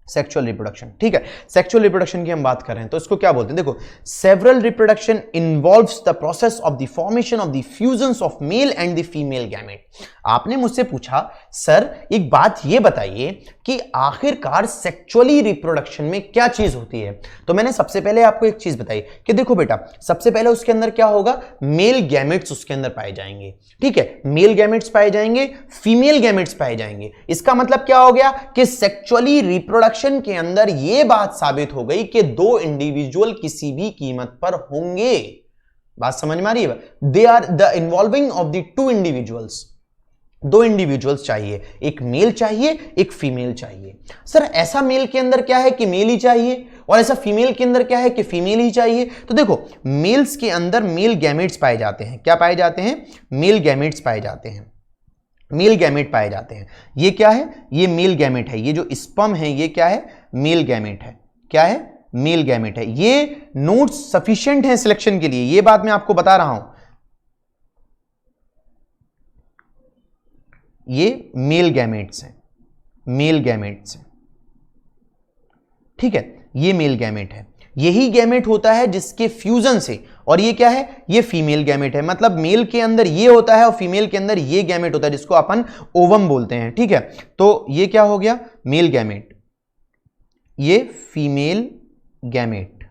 सेक्सुअल रिप्रोडक्शन, ठीक है। सेक्सुअल रिप्रोडक्शन की हम बात कर रहे हैं तो इसको क्या बोलते हैं, देखो several reproduction involves the process of the formation of the fusions of male and the female gamete. आपने मुझसे पूछा सर एक बात ये बताइए कि आखिरकार सेक्सुअली रिप्रोडक्शन में क्या चीज होती है। तो मैंने सबसे पहले आपको एक चीज बताई कि देखो बेटा, सबसे पहले उसके अंदर क्या होगा, मेल गैमेट्स उसके अंदर पाए जाएंगे, ठीक है। मेल गैमेट्स पाए जाएंगे, फीमेल गैमेट्स पाए जाएंगे। इसका मतलब क्या हो गया कि सेक्सुअली रिप्रोडक्शन के अंदर यह बात साबित हो गई कि 2 इंडिविजुअल किसी भी कीमत पर होंगे। बात समझ में आ रही है। They are the involving of the 2 individuals. 2 individuals चाहिए, एक मेल चाहिए, एक फीमेल चाहिए। सर ऐसा मेल के अंदर क्या है कि मेल ही चाहिए और ऐसा फीमेल के अंदर क्या है कि फीमेल ही चाहिए। तो देखो मेल्स के अंदर मेल गैमेट्स पाए जाते हैं। क्या पाए जाते हैं, मेल गैमेट्स पाए जाते हैं, मेल गैमेट पाए जाते हैं। ये क्या है, ये मेल गैमेट है। ये जो स्पर्म है ये क्या है, मेल गैमेट है। क्या है, मेल गैमेट है। ये नोट्स सफिशिएंट है सिलेक्शन के लिए, ये बात मैं आपको बता रहा हूं। ये मेल गैमेट्स हैं, मेल गैमेट्स हैं, ठीक है। ये मेल गैमेट है। यही गैमेट होता है जिसके फ्यूजन से, और ये क्या है, ये फीमेल गैमेट है। मतलब मेल के अंदर ये होता है और फीमेल के अंदर ये गैमेट होता है जिसको अपन ओवम बोलते हैं, ठीक है। तो ये क्या हो गया, मेल गैमेट, ये फीमेल गैमेट,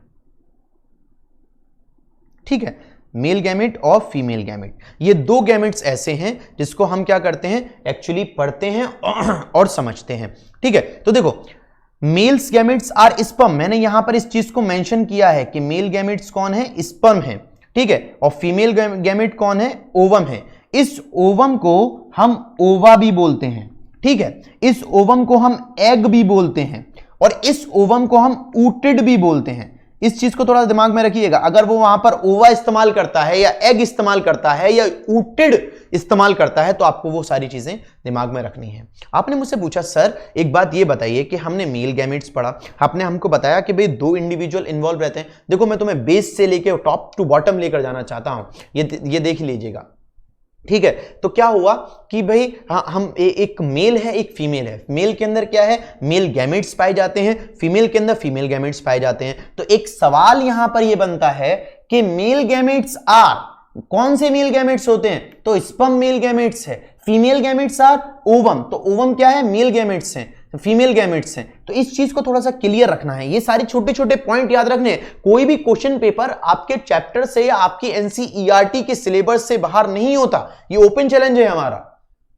ठीक है। मेल गैमेट और फीमेल गैमेट, ये 2 गैमेट्स ऐसे हैं जिसको हम क्या करते हैं, एक्चुअली पढ़ते हैं और समझते हैं, ठीक है। तो देखो मेल्स गैमेट्स आर स्पर्म, मैंने यहां पर इस चीज को मेंशन किया है कि मेल गैमेट्स कौन है, स्पर्म है, ठीक है। और फीमेल गैमेट कौन है, ओवम है। इस ओवम को हम ओवा भी बोलते हैं, ठीक है। इस ओवम को हम एग भी बोलते हैं और इस ओवम को हम ऊटिड भी बोलते हैं। इस चीज को थोड़ा दिमाग में रखिएगा। अगर वो वहां पर ओवा इस्तेमाल करता है या एग इस्तेमाल करता है या ऊटिड इस्तेमाल करता है तो आपको वो सारी चीजें दिमाग में रखनी है। आपने मुझसे पूछा सर एक बात ये बताइए कि हमने मेल गैमेट्स पढ़ा, आपने हमको बताया कि भाई 2 इंडिविजुअल इन्वॉल्व रहते हैं। देखो मैं तुम्हें बेस से लेके टॉप टू बॉटम लेकर जाना चाहता हूं, ये देख लीजिएगा, ठीक है। तो क्या हुआ कि भाई हम एक मेल है एक फीमेल है, मेल के अंदर क्या है, मेल गैमेट्स पाए जाते हैं, फीमेल के अंदर फीमेल गैमेट्स पाए जाते हैं। तो एक सवाल यहां पर यह बनता है कि मेल गैमेट्स आर, कौन से मेल गैमेट्स होते हैं, तो स्पर्म मेल गैमेट्स है, फीमेल गैमेट्स आर ओवम, तो ओवम क्या है, मेल गैमेट्स हैं, फीमेल गैमेट्स हैं। तो इस चीज को थोड़ा सा क्लियर रखना है, ये सारे छोटे छोटे पॉइंट याद रखने हैं। कोई भी क्वेश्चन पेपर आपके चैप्टर से या आपकी एनसीईआरटी के सिलेबस से बाहर नहीं होता, ये ओपन चैलेंज है हमारा,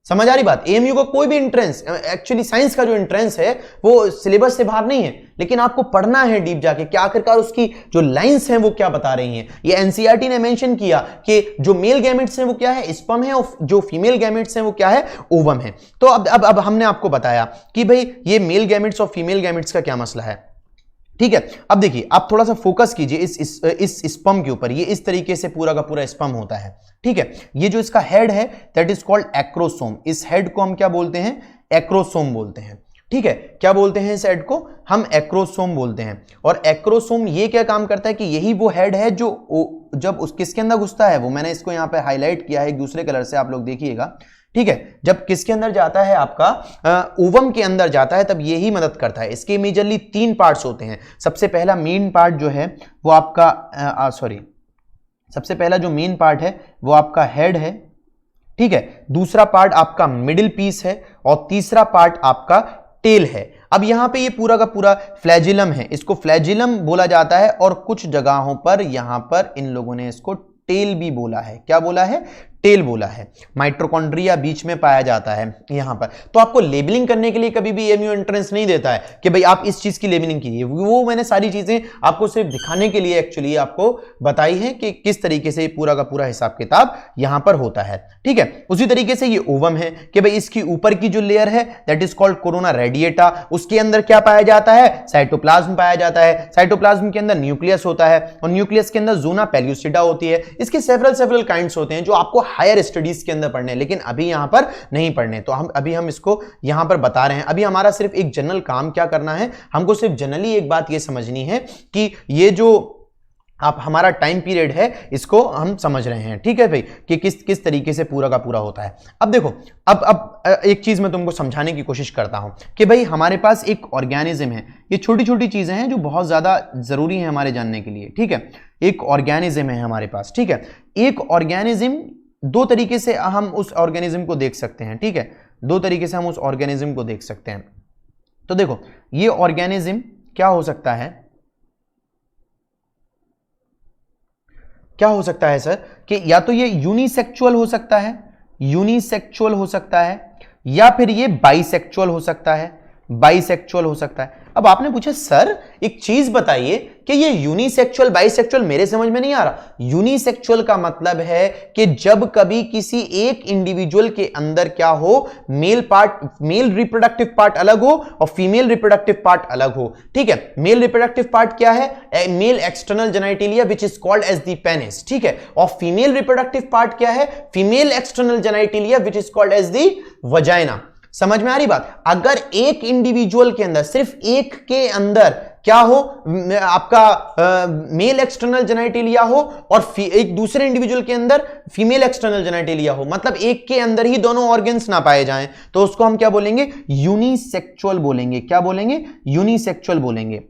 समझ आ रही बात। एएमयू का कोई भी एंट्रेंस, एक्चुअली साइंस का जो एंट्रेंस है वो सिलेबस से बाहर नहीं है, लेकिन आपको पढ़ना है डीप जाके कि आखिरकार उसकी जो लाइंस हैं वो क्या बता रही हैं। ये एनसीईआरटी ने मेंशन किया कि जो मेल गैमेट्स हैं वो क्या है, स्पर्म है, और जो फीमेल गैमेट्स हैं वो क्या है, ओवम है। तो अब हमने आपको बताया कि भाई ये मेल गैमेट्स और फीमेल गैमेट्स का क्या मसला है, ठीक है। अब देखिए आप थोड़ा सा फोकस कीजिए इस स्पर्म के ऊपर। ये इस तरीके से पूरा का पूरा स्पर्म होता है, ठीक है। ये जो इसका हेड है दैट इज कॉल्ड एक्रोसोम, इस हेड को हम क्या बोलते हैं, एक्रोसोम बोलते हैं, ठीक है। क्या बोलते हैं इस हेड को, हम एक्रोसोम बोलते हैं। और एक्रोसोम ये क्या काम करता है कि यही वो हेड है जो जब उस किसके अंदर घुसता है, वो मैंने इसको यहां पे हाईलाइट किया है एक दूसरे कलर से, आप लोग देखिएगा, ठीक है। जब किसके अंदर जाता है, आपका ओवम के अंदर जाता है, तब यही मदद करता है। इसके मेजरली 3 पार्ट्स होते हैं। सबसे पहला मेन पार्ट जो है वो आपका सबसे पहला जो मेन पार्ट है वो आपका हेड है, ठीक है। दूसरा पार्ट आपका मिडिल पीस है और तीसरा पार्ट आपका टेल है। अब यहां पे ये पूरा का पूरा फ्लैजिलम है, इसको फ्लैजिलम बोला जाता है, और कुछ जगहों पर यहां पर इन लोगों ने इसको टेल भी बोला है। क्या बोला है, टेल बोला है। माइटोकॉन्ड्रिया बीच में पाया जाता है यहां पर। तो आपको लेबलिंग करने के लिए कभी भी एएमयू एंट्रेंस नहीं देता है कि भाई आप इस चीज की लेबलिंग कीजिए, वो मैंने सारी चीजें आपको सिर्फ दिखाने के लिए एक्चुअली आपको बताई है कि किस तरीके से पूरा का पूरा हिसाब किताब यहां पर होता है, ठीक है। उसी तरीके से ये ओवम है कि भाई इसकी ऊपर की जो लेयर है that is called corona radiata, उसके अंदर क्या पाया जाता है, साइटोप्लाज्म पाया जाता है। साइटोप्लाज्म के अंदर न्यूक्लियस होता है और न्यूक्लियस के अंदर ज़ोना पेल्यूसिडा होती है। इसके सेवरल काइंड्स होते हैं जो आपको हायर स्टडीज के अंदर पढ़ने, लेकिन अभी यहां पर नहीं पढ़ने, तो हम इसको यहां पर बता रहे हैं। अभी हमारा सिर्फ एक जनरल काम क्या करना है, हमको सिर्फ जनरली एक बात ये समझनी है कि ये जो आप हमारा टाइम पीरियड है इसको हम समझ रहे हैं, ठीक है भाई, कि किस तरीके से पूरा का पूरा होता है। अब देखो, अब एक चीज मैं तुमको समझाने की कोशिश करता हूं कि भाई हमारे पास एक ऑर्गेनिज्म है। ये छोटी छोटी चीजें हैं जो बहुत ज्यादा जरूरी है हमारे जानने के लिए, ठीक है। एक ऑर्गेनिज्म है हमारे पास, ठीक है। एक ऑर्गेनिज्म, 2 तरीके से हम उस ऑर्गेनिज्म को देख सकते हैं, ठीक है। 2 तरीके से हम उस ऑर्गेनिज्म को देख सकते हैं। तो देखो ये ऑर्गेनिज्म क्या हो सकता है, क्या हो सकता है सर, कि या तो ये यूनिसेक्सुअल हो सकता है, यूनिसेक्सुअल हो सकता है, या फिर ये बाइसेक्सुअल हो सकता है, बाइसेक्सुअल हो सकता है। अब आपने पूछा सर एक चीज बताइए कि ये यूनिसेक्सुअल बाइसेक्सुअल मेरे समझ में नहीं आ रहा। यूनिसेक्सुअल का मतलब है कि जब कभी किसी एक इंडिविजुअल के अंदर क्या हो, मेल रिप्रोडक्टिव पार्ट अलग हो और फीमेल रिप्रोडक्टिव पार्ट अलग हो, ठीक है। मेल रिप्रोडक्टिव पार्ट क्या है, male external genitalia which is called as the penis, ठीक है। और फीमेल रिप्रोडक्टिव पार्ट क्या है, female external genitalia which is called as the vagina. समझ में आ रही बात। अगर एक इंडिविजुअल के अंदर, सिर्फ एक के अंदर क्या हो, आपका मेल एक्सटर्नल जेनिटलिया हो और एक दूसरे इंडिविजुअल के अंदर फीमेल एक्सटर्नल जेनिटलिया हो, मतलब एक के अंदर ही दोनों ऑर्गन्स ना पाए जाएं, तो उसको हम क्या बोलेंगे, यूनिसेक्सुअल बोलेंगे। क्या बोलेंगे, यूनिसेक्सुअल बोलेंगे,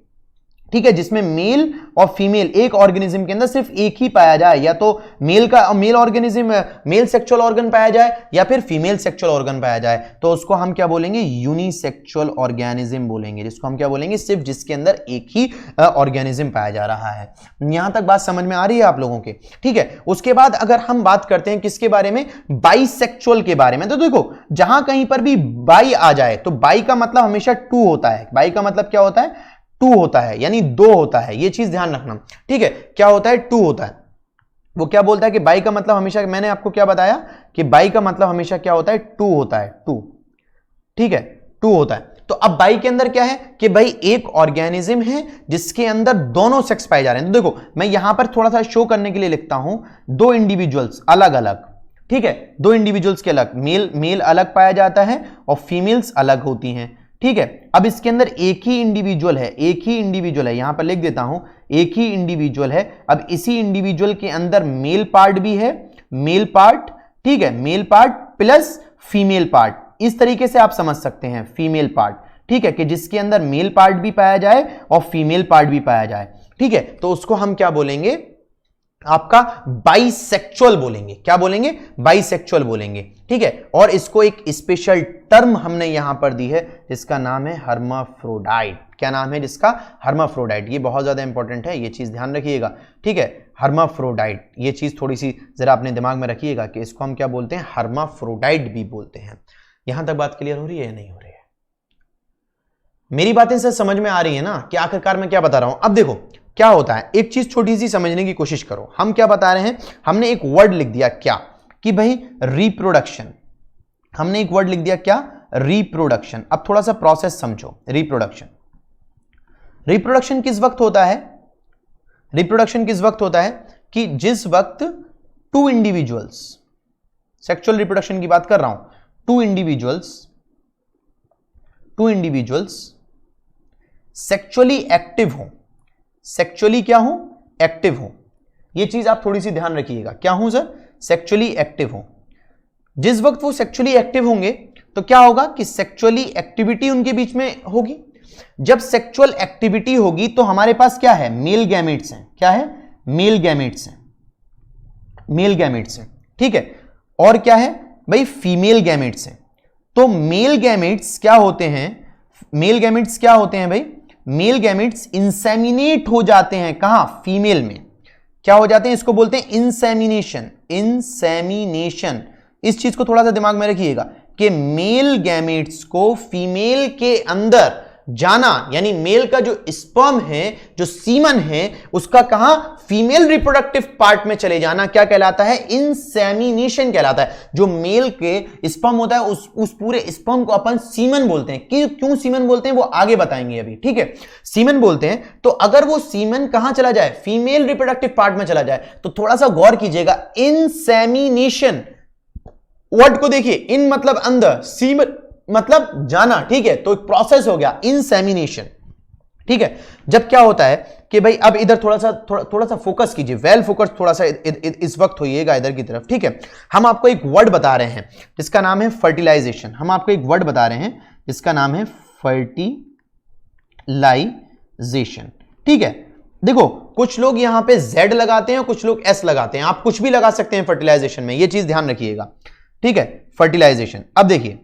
ठीक है। जिसमें मेल और फीमेल एक ऑर्गेनिज्म के अंदर सिर्फ एक ही पाया जाए, या तो male organism male sexual organ पाया जाए या फिर फीमेल सेक्सुअल ऑर्गन पाया जाए, तो उसको हम क्या बोलेंगे, यूनिसेक्सुअल ऑर्गेनिज्म बोलेंगे। जिसको हम क्या बोलेंगे, सिर्फ जिसके अंदर एक ही ऑर्गेनिज्म पाया जा रहा है। यहां तक बात समझ में आ रही है आप लोगों के, ठीक है। उसके बाद अगर हम बात करते हैं किसके बारे में, बाइसेक्सुअल के बारे में, तो देखो जहां कहीं पर भी बाई आ जाए तो बाई का मतलब हमेशा 2 होता है। बाई का मतलब क्या होता है, 2 होता है, यानी 2 होता है, ये चीज ध्यान रखना, ठीक है। क्या होता है, 2 होता है। वो क्या बोलता है कि बाई का मतलब हमेशा, मैंने आपको क्या बताया कि बाई का मतलब हमेशा क्या होता है, 2 होता है, 2, ठीक है, 2 होता है। तो अब बाई के अंदर क्या है कि भाई एक ऑर्गेनिज्म है जिसके अंदर दोनों सेक्स पाए जा रहे हैं। तो देखो मैं यहां पर थोड़ा सा शो करने के लिए लिखता हूं, दो इंडिविजुअल्स अलग अलग, ठीक है, दो इंडिविजुअल्स के अलग, मेल अलग पाया जाता है और फीमेल्स अलग होती हैं, ठीक है। अब इसके अंदर एक ही इंडिविजुअल है, एक ही इंडिविजुअल है, यहां पर लिख देता हूं एक ही इंडिविजुअल है। अब इसी इंडिविजुअल के अंदर मेल पार्ट भी है, मेल पार्ट, ठीक है, male part plus female part, इस तरीके से आप समझ सकते हैं फीमेल पार्ट, ठीक है, कि जिसके अंदर मेल पार्ट भी पाया जाए और फीमेल पार्ट भी पाया जाए, ठीक है। तो उसको हम क्या बोलेंगे, आपका बाइसेक्सुअल बोलेंगे। क्या बोलेंगे, बाइसेक्सुअल बोलेंगे, ठीक है। और इसको एक स्पेशल टर्म हमने यहां पर दी है जिसका नाम है हर्माफ्रोडाइट। क्या नाम है जिसका, हर्माफ्रोडाइट। ये बहुत ज्यादा इंपॉर्टेंट है, ये चीज ध्यान रखिएगा, ठीक है, हर्माफ्रोडाइट। ये चीज थोड़ी सी जरा अपने दिमाग में रखिएगा कि इसको हम क्या बोलते हैं, हर्माफ्रोडाइट भी बोलते हैं। यहां तक बात क्लियर हो रही है या नहीं हो रही है? मेरी बातें सर समझ में आ रही है ना कि आखिरकार मैं क्या बता रहा हूं? अब देखो क्या होता है, एक चीज छोटी सी समझने की कोशिश करो। हम क्या बता रहे हैं, हमने एक वर्ड लिख दिया क्या, कि भाई रिप्रोडक्शन। हमने एक वर्ड लिख दिया क्या, रिप्रोडक्शन। अब थोड़ा सा प्रोसेस समझो। रिप्रोडक्शन, रिप्रोडक्शन किस वक्त होता है, रिप्रोडक्शन किस वक्त होता है कि जिस वक्त टू इंडिविजुअल्स, सेक्सुअल रिप्रोडक्शन की बात कर रहा हूं, टू इंडिविजुअल्स सेक्सुअली एक्टिव हो, सेक्सुअली क्या हो, एक्टिव हो। यह चीज आप थोड़ी सी ध्यान रखिएगा, क्या हूं सर, सेक्सुअली एक्टिव हो। जिस वक्त वो सेक्सुअली एक्टिव होंगे तो क्या होगा कि सेक्सुअली एक्टिविटी उनके बीच में होगी। जब सेक्सुअल एक्टिविटी होगी तो हमारे पास क्या है, मेल गैमेट्स हैं। क्या है, मेल गैमेट्स हैं, मेल गैमेट्स हैं, ठीक है। और क्या है भाई, फीमेल गैमेट्स हैं। तो मेल गैमेट्स क्या होते हैं, मेल गैमेट्स क्या होते हैं भाई, मेल गैमेट्स इंसेमिनेट हो जाते हैं, कहां, फीमेल में। क्या हो जाते हैं, इसको बोलते हैं इंसेमिनेशन, इंसेमिनेशन। इस चीज को थोड़ा सा दिमाग में रखिएगा कि मेल गैमेट्स को फीमेल के अंदर जाना, यानी मेल का जो स्पर्म है, जो सीमन है, उसका कहां, फीमेल रिप्रोडक्टिव पार्ट में चले जाना, क्या कहलाता है, इंसेमिनेशन कहलाता है। जो मेल के स्पर्म होता है उस पूरे स्पर्म को अपन सीमन बोलते हैं। क्यों सीमन बोलते हैं वो आगे बताएंगे अभी, ठीक है, सीमन बोलते हैं। तो अगर वो सीमन कहां चला जाए, फीमेल रिप्रोडक्टिव पार्ट में चला जाए, तो थोड़ा सा गौर कीजिएगा, इंसेमिनेशन वर्ड को देखिए, इन मतलब अंदर, सीमन मतलब जाना, ठीक है। तो एक प्रोसेस हो गया इंसेमिनेशन, ठीक है। जब क्या होता है कि भाई, अब इधर थोड़ा सा फोकस कीजिए, वेल फोकस थोड़ा सा इस वक्त होइएगा इधर की तरफ, ठीक है। हम आपको एक वर्ड बता रहे हैं जिसका नाम है फर्टिलाइजेशन। हम आपको एक वर्ड बता रहे हैं जिसका नाम है फर्टिलाइजेशन, ठीक है। देखो कुछ लोग यहां पे Z लगाते हैं और कुछ लोग S लगाते हैं, आप कुछ भी लगा सकते हैं फर्टिलाइजेशन में, यह चीज ध्यान रखिएगा, ठीक है, फर्टिलाइजेशन। अब देखिए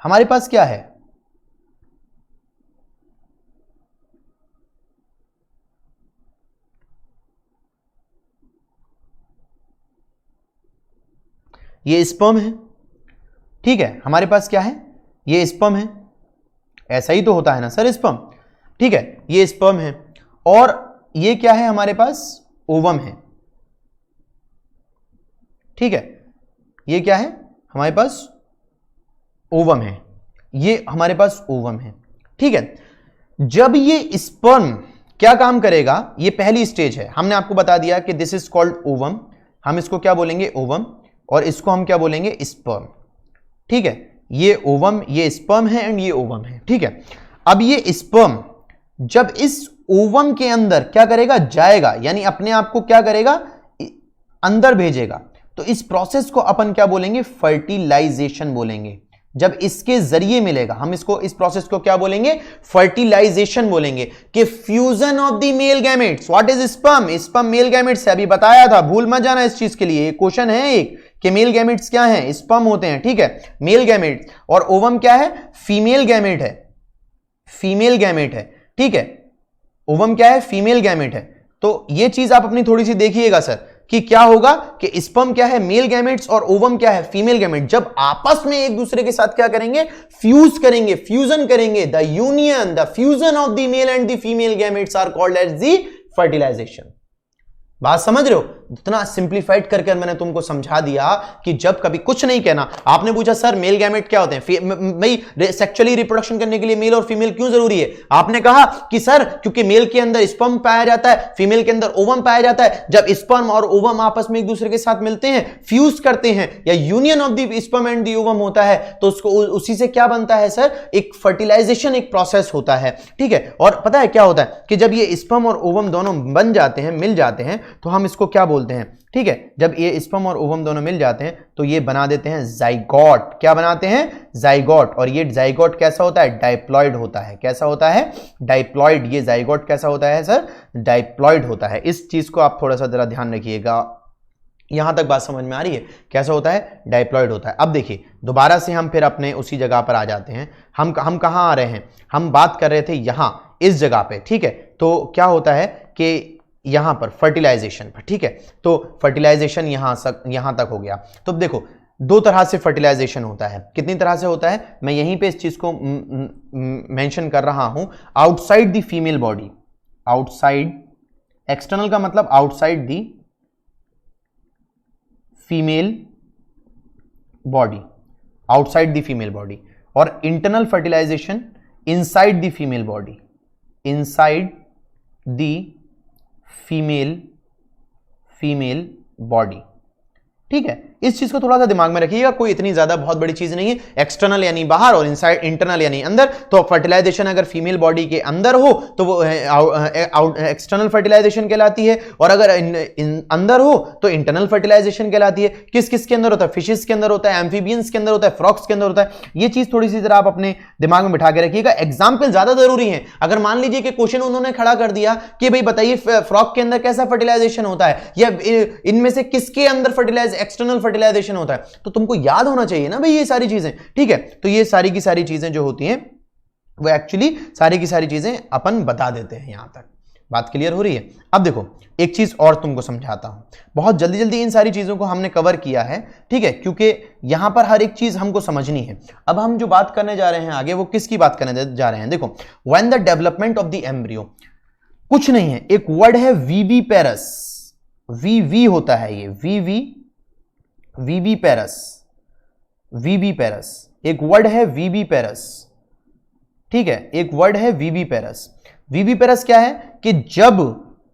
हमारे पास क्या है, ये स्पर्म है, ठीक है। हमारे पास क्या है, ये स्पर्म है, ऐसा ही तो होता है ना सर, स्पर्म, ठीक है। ये स्पर्म है और ये क्या है, हमारे पास ओवम है, ठीक है। ये क्या है, हमारे पास ओवम है, ये हमारे पास ओवम है, ठीक है। जब ये स्पर्म क्या काम करेगा, ये पहली स्टेज है, हमने आपको बता दिया कि दिस इज कॉल्ड ओवम, हम इसको क्या बोलेंगे, ओवम, और इसको हम क्या बोलेंगे, स्पर्म, ठीक है। ये ओवम, ये स्पर्म है एंड ये ओवम है, ठीक है। अब ये स्पर्म जब इस ओवम के अंदर क्या करेगा, जाएगा, यानी अपने आप को क्या करेगा, अंदर भेजेगा, तो इस प्रोसेस को अपन क्या बोलेंगे, फर्टिलाइजेशन बोलेंगे। जब इसके जरिए मिलेगा, हम इसको, इस प्रोसेस को क्या बोलेंगे, फर्टिलाइजेशन बोलेंगे, कि fusion of the male gametes. What is sperm, sperm male gametes है, अभी बताया था, भूल मत जाना इस चीज के लिए, क्वेश्चन है एक, कि मेल गैमेट्स क्या हैं, स्पर्म होते हैं, ठीक है, मेल गैमेट्स। और ओवम क्या है, फीमेल गैमेट है, फीमेल गैमेट है, ठीक है। ओवम क्या है, फीमेल गैमेट है। तो ये चीज आप अपनी थोड़ी सी देखिएगा सर, कि क्या होगा कि स्पर्म क्या है, मेल गैमेट्स, और ओवम क्या है, फीमेल गैमेट। जब आपस में एक दूसरे के साथ क्या करेंगे, फ्यूज करेंगे, फ्यूजन करेंगे, the union, the fusion of the male and the female gametes are called as the fertilisation. बात समझ रहे हो, इतना सिंप्लीफाइड करके मैंने तुमको समझा दिया कि जब कभी कुछ नहीं कहना। आपने पूछा सर मेल गैमेट क्या होते हैं, भाई सेक्सुअली रिप्रोडक्शन करने के लिए मेल और फीमेल क्यों जरूरी है? आपने कहा कि सर क्योंकि मेल के अंदर स्पर्म पाया जाता है, फीमेल के अंदर ओवम पाया जाता है। जब स्पर्म और ओवम आपस में एक दूसरे के साथ मिलते हैं, फ्यूज करते हैं, या union of the sperm and the ovum होता है, तो उसको उसी से क्या बनता है सर? एक फर्टिलाइजेशन, एक प्रोसेस होता है, ठीक है। और पता है क्या होता है कि जब ये स्पर्म और ओवम दोनों बन जाते हैं, मिल जाते हैं, तो हम इसको क्या बोलते हैं, ठीक है। जब ये स्पर्म और ओवम दोनों मिल जाते हैं तो ये बना देते हैं जाइगोट। क्या बनाते हैं? जाइगोट। और ये जाइगोट कैसा होता है? डाइप्लॉइड होता है। कैसा होता है? डाइप्लॉइड। ये जाइगोट कैसा होता है सर? डाइप्लॉइड होता है। इस चीज को आप थोड़ा सा जरा ध्यान रखिएगा। यहां तक बात समझ में आ रही है? कैसा होता है? डाइप्लॉइड होता है। अब देखिए दोबारा से हम फिर अपने उसी जगह पर आ जाते हैं। हम कहां आ रहे हैं? हम बात कर रहे थे यहां इस जगह पे, ठीक है। तो क्या होता है कि यहां पर फर्टिलाइजेशन पर, ठीक है। तो फर्टिलाइजेशन यहां तक हो गया। तो देखो दो तरह से फर्टिलाइजेशन होता है। कितनी तरह से होता है? मैं यहीं पे इस चीज को मेंशन कर रहा हूं। Outside the female body, outside, external का मतलब outside the female body, outside the female body. और internal fertilisation inside the female body, inside the female body, ठीक है। इस चीज को थोड़ा सा दिमाग में रखिएगा, कोई इतनी ज्यादा बहुत बड़ी चीज नहीं है। एक्सटर्नल यानी बाहर और इनसाइड, इंटरनल यानी अंदर। तो फर्टिलाइजेशन अगर फीमेल बॉडी के अंदर हो तो वो एक्सटर्नल फर्टिलाइजेशन कहलाती है, और अगर अंदर हो तो इंटरनल फर्टिलाइजेशन कहलाती है। किस किस के अंदर होता है? फिशेस के अंदर होता है, एम्फीबियंस के अंदर होता है, फ्रॉक्स के अंदर होता है। ये चीज थोड़ी सी जरा आप अपने दिमाग में बिठा के रखिएगा। एग्जाम्पल ज्यादा जरूरी है। अगर मान लीजिए कि क्वेश्चन उन्होंने खड़ा कर दिया कि भाई बताइए फ्रॉक के अंदर कैसा फर्टिलाइजेशन होता है, या इनमें से किसके अंदर एक्सटर्नल फर्टिलाइजेशन होता है, तो तुमको याद होना चाहिए ना भाई ये सारी चीजें, ठीक है। तो ये सारी की सारी चीजें जो होती हैं वो एक्चुअली सारी की सारी चीजें अपन बता देते हैं। यहां तक बात क्लियर हो रही है? अब देखो एक चीज और तुमको समझाता हूं। बहुत जल्दी जल्दी इन सारी चीजों को हमने कवर किया है, ठीक है, क्योंकि यहां पर हर एक चीज हमको समझनी है। अब हम जो बात करने जा रहे हैं आगे, वो किसकी बात करने जा रहे हैं? देखो, when the development of the embryo, कुछ नहीं है, एक वर्ड है वीवीपेरस। वीवी होता है ये, वीवीपेरस, वीवीपेरस एक वर्ड है, वीवीपेरस, ठीक है, एक वर्ड है वीवीपेरस। वीवीपेरस क्या है कि जब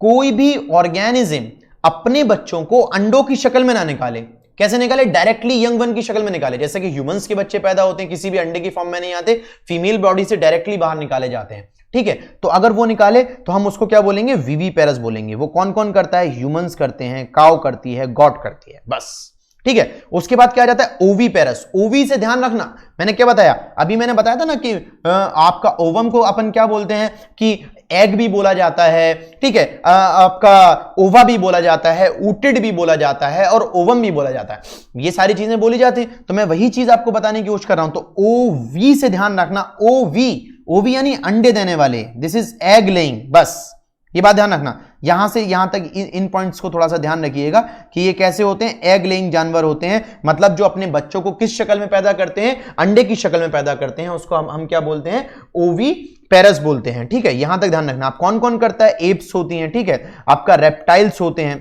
कोई भी ऑर्गेनिज्म अपने बच्चों को अंडों की शक्ल में ना निकाले। कैसे निकाले? डायरेक्टली यंग वन की शक्ल में निकाले। जैसे कि ह्यूमंस के बच्चे पैदा होते हैं, किसी भी अंडे की फॉर्म में नहीं आते, फीमेल बॉडी से डायरेक्टली बाहर निकाले जाते हैं, ठीक है। तो अगर वो निकाले तो हम उसको क्या बोलेंगे? वीवीपेरस बोलेंगे। वो कौन कौन करता है? ह्यूमंस करते हैं, काउ करती है, गॉट करती है, बस, ठीक है। उसके बाद क्या आ जाता है? ओवीपेरस। ओवी से ध्यान रखना, मैंने क्या बताया? अभी मैंने बताया था ना कि आपका ओवम को अपन क्या बोलते हैं कि एग भी बोला जाता है, ठीक है, आपका ओवा भी बोला जाता है, ऊटिड भी बोला जाता है, और ओवम भी बोला जाता है। ये सारी चीजें बोली जाती हैं। तो मैं वही चीज आपको बताने की कोशिश कर रहा हूं। तो ओवी से ध्यान रखना, ओवी यानी अंडे देने वाले, दिस इज एग लेइंग, बस ये बात ध्यान रखना। यहां से यहां तक इन पॉइंट्स को थोड़ा सा ध्यान रखिएगा कि ये कैसे होते हैं? एग लेइंग जानवर होते हैं, मतलब जो अपने बच्चों को किस शक्ल में पैदा करते हैं? अंडे की शक्ल में पैदा करते हैं। उसको हम क्या बोलते हैं? ओवीपेरस बोलते हैं, ठीक है। यहां तक ध्यान रखना। आप कौन कौन करता है? एप्स होती हैं, ठीक है, आपका रेप्टाइल्स होते हैं,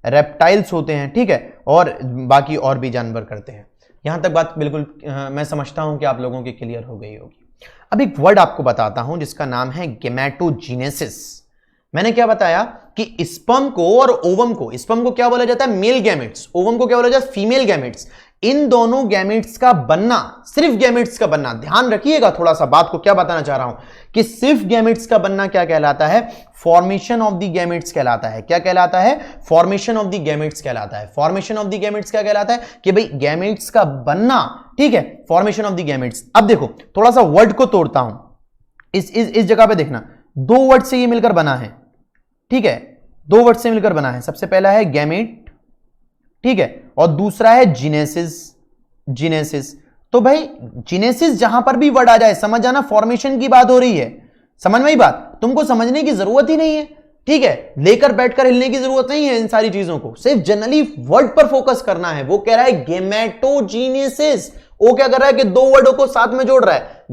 रेप्टाइल्स होते हैं, ठीक है, और बाकी और भी जानवर करते हैं। यहां तक बात बिल्कुल मैं समझता हूं कि आप लोगों की क्लियर हो गई होगी। अब एक वर्ड आपको बताता हूं जिसका नाम है गेमेटोजीनेसिस। मैंने क्या बताया कि स्पर्म को और ओवम को, स्पर्म को क्या बोला जाता है? मेल गैमेट्स, ओवम को क्या बोला जाता है? Female gametes. इन दोनों गैमेट्स का बनना, सिर्फ गैमेट्स का बनना, ध्यान रखिएगा थोड़ा सा बात को, क्या बताना चाह रहा हूं कि सिर्फ गैमेट्स का बनना क्या कहलाता है? फॉर्मेशन ऑफ द गैमेट्स कहलाता है। क्या कहलाता है? फॉर्मेशन ऑफ द गैमेट्स कहलाता है। फॉर्मेशन ऑफ द गैमेट्स क्या कहलाता है? कि भाई गैमेट्स का बनना, ठीक है, फॉर्मेशन ऑफ द गैमेट्स। अब देखो थोड़ा सा वर्ड को तोड़ता हूं, इस जगह पे देखना, दो वर्ड से ये मिलकर बना है, ठीक है, दो वर्ड से मिलकर बना है। सबसे पहला है गैमेट, ठीक है, और दूसरा है जीनेसिस। तो भाई जीनेसिस जहां पर भी वर्ड आ जाए समझ जाना फॉर्मेशन की बात हो रही है। समझ में ही बात? तुमको समझने की जरूरत ही नहीं है, ठीक है, लेकर बैठकर हिलने की जरूरत नहीं है इन सारी चीजों को, सिर्फ जनरली वर्ड पर फोकस करना है। वो कह रहा है गेमेटोजीनेसिस। वो क्या कर रहा है कि दो वर्डों को साथ में जोड़ रहा है,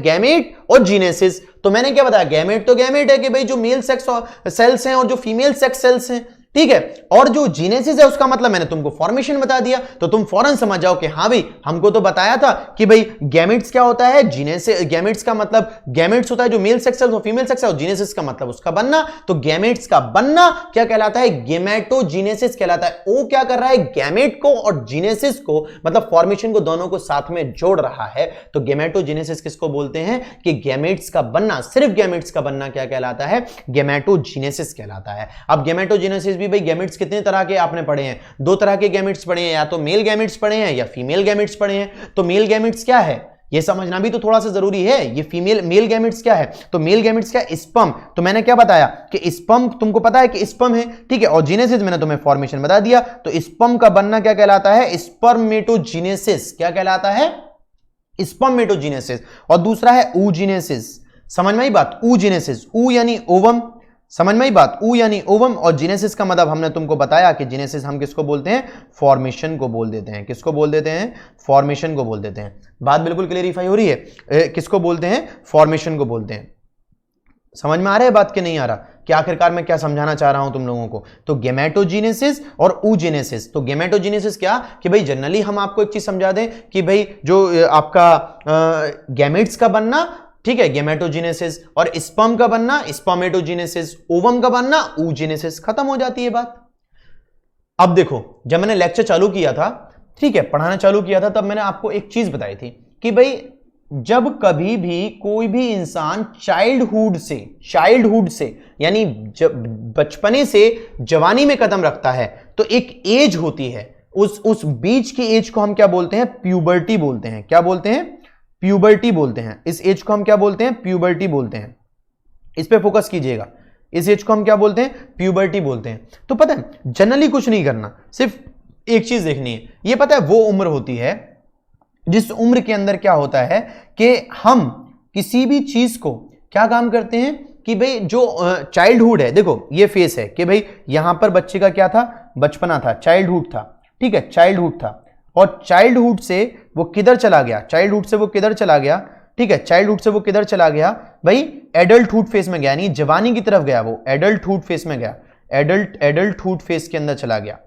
गैमेट और जीनेसिस। तो मैंने क्या बताया, गैमेट तो गैमेट है कि भाई जो मेल सेक्स सेल्स हैं और जो फीमेल सेक्स सेल्स हैं, ठीक है। और जो जीनेसिस है उसका मतलब मैंने तुमको फॉर्मेशन बता दिया, तो तुम फौरन समझ जाओ कि हाँ भाई हमको तो बताया था कि भाई गैमेट्स क्या होता है, जीनेसिस, गैमेट्स का मतलब गैमेट्स होता है जो मेल सेक्स और फीमेल सेक्स है, और जीनेसिस का मतलब उसका बनना। तो गैमेट्स का बनना क्या कहलाता है, गैमेटोजीनेसिस कहलाता है। वो क्या कर रहा है, गैमेट को और जीनेसिस को, मतलब फॉर्मेशन को, दोनों को साथ में जोड़ रहा है। तो गैमेटोजीनेसिस किसको बोलते हैं कि गैमेट्स का बनना, सिर्फ गैमेट्स का बनना क्या कहलाता है, गैमेटोजीनेसिस कहलाता है। अब गैमेटोजीनेसिस भी भाई गैमेट्स कितने तरह के आपने पढ़े हैं, दो तरह के गैमेट्स पढ़े हैं, या तो मेल गैमेट्स पढ़े हैं या फीमेल गैमेट्स पढ़े हैं। तो मेल गैमेट्स क्या है ये समझना भी तो थोड़ा सा जरूरी है। ये फीमेल मेल गैमेट्स क्या है, तो मेल गैमेट्स क्या, स्पर्म। तो मैंने क्या बताया कि स्पर्म तुमको पता है कि स्पर्म है, ठीक है, और जीनेसिस मैंने तुम्हें फॉर्मेशन बता दिया। तो स्पर्म का बनना क्या कहलाता है, स्पर्मेटोजीनेसिस। क्या कहलाता है, स्पर्मेटोजीनेसिस। और दूसरा है oogenesis। समझ में आई बात, oogenesis, ऊ यानी ओवम, समझ में आई बात, ऊ यानी ओवम, और जीनेसिस का मतलब हमने तुमको बताया कि जीनेसिस हम किसको बोलते हैं, फॉर्मेशन को बोल देते हैं। किसको बोल देते हैं, फॉर्मेशन को बोल देते हैं। बात बिल्कुल क्लेरिफाई हो रही है, किसको बोलते हैं, फॉर्मेशन को बोलते हैं। समझ में आ रहा है बात कि नहीं आ रहा, कि आखिरकार मैं क्या समझाना चाह रहा हूं तुम लोगों को। तो गैमेटोजीनेसिस और oogenesis। तो गैमेटोजीनेसिस क्या कि भाई जनरली हम आपको एक चीज समझा दें कि भाई जो आपका गैमेट्स का बनना, ठीक है, गैमेटोजीनेसिस, और स्पर्म का बनना स्पर्मेटोजीनेसिस, ओवम का बनना oogenesis, खत्म हो जाती है बात। अब देखो, जब मैंने लेक्चर चालू किया था, ठीक है, पढ़ाना चालू किया था, तब मैंने आपको एक चीज बताई थी कि भाई जब कभी भी कोई भी इंसान चाइल्डहुड से यानी जब बचपने से जवानी में कदम रखता है, तो एक एज होती है, उस बीच की एज को हम क्या बोलते हैं, प्यूबर्टी बोलते हैं। क्या बोलते हैं, प्यूबर्टी बोलते हैं। इस एज को हम क्या बोलते हैं, प्यूबर्टी बोलते हैं। इस पे फोकस कीजिएगा, इस एज को हम क्या बोलते हैं, प्यूबर्टी बोलते हैं। तो पता है जनरली कुछ नहीं करना, सिर्फ एक चीज देखनी है। ये पता है वो उम्र होती है जिस उम्र के अंदर क्या होता है कि हम किसी भी चीज को क्या काम करते हैं कि भाई जो चाइल्डहुड है, देखो ये फेस है कि भाई यहां पर बच्चे का क्या था, बचपना था, चाइल्डहुड था, ठीक है, चाइल्डहुड था। और चाइल्डहुड से वो किधर चला गया, चाइल्डहुड से वो किधर चला गया, ठीक है, चाइल्डहुड से वो किधर चला गया भाई, एडल्टहुड फेस में गया, यानी जवानी की तरफ गया, वो एडल्टहुड फेस में गया, एडल्टहुड फेस के अंदर चला गया,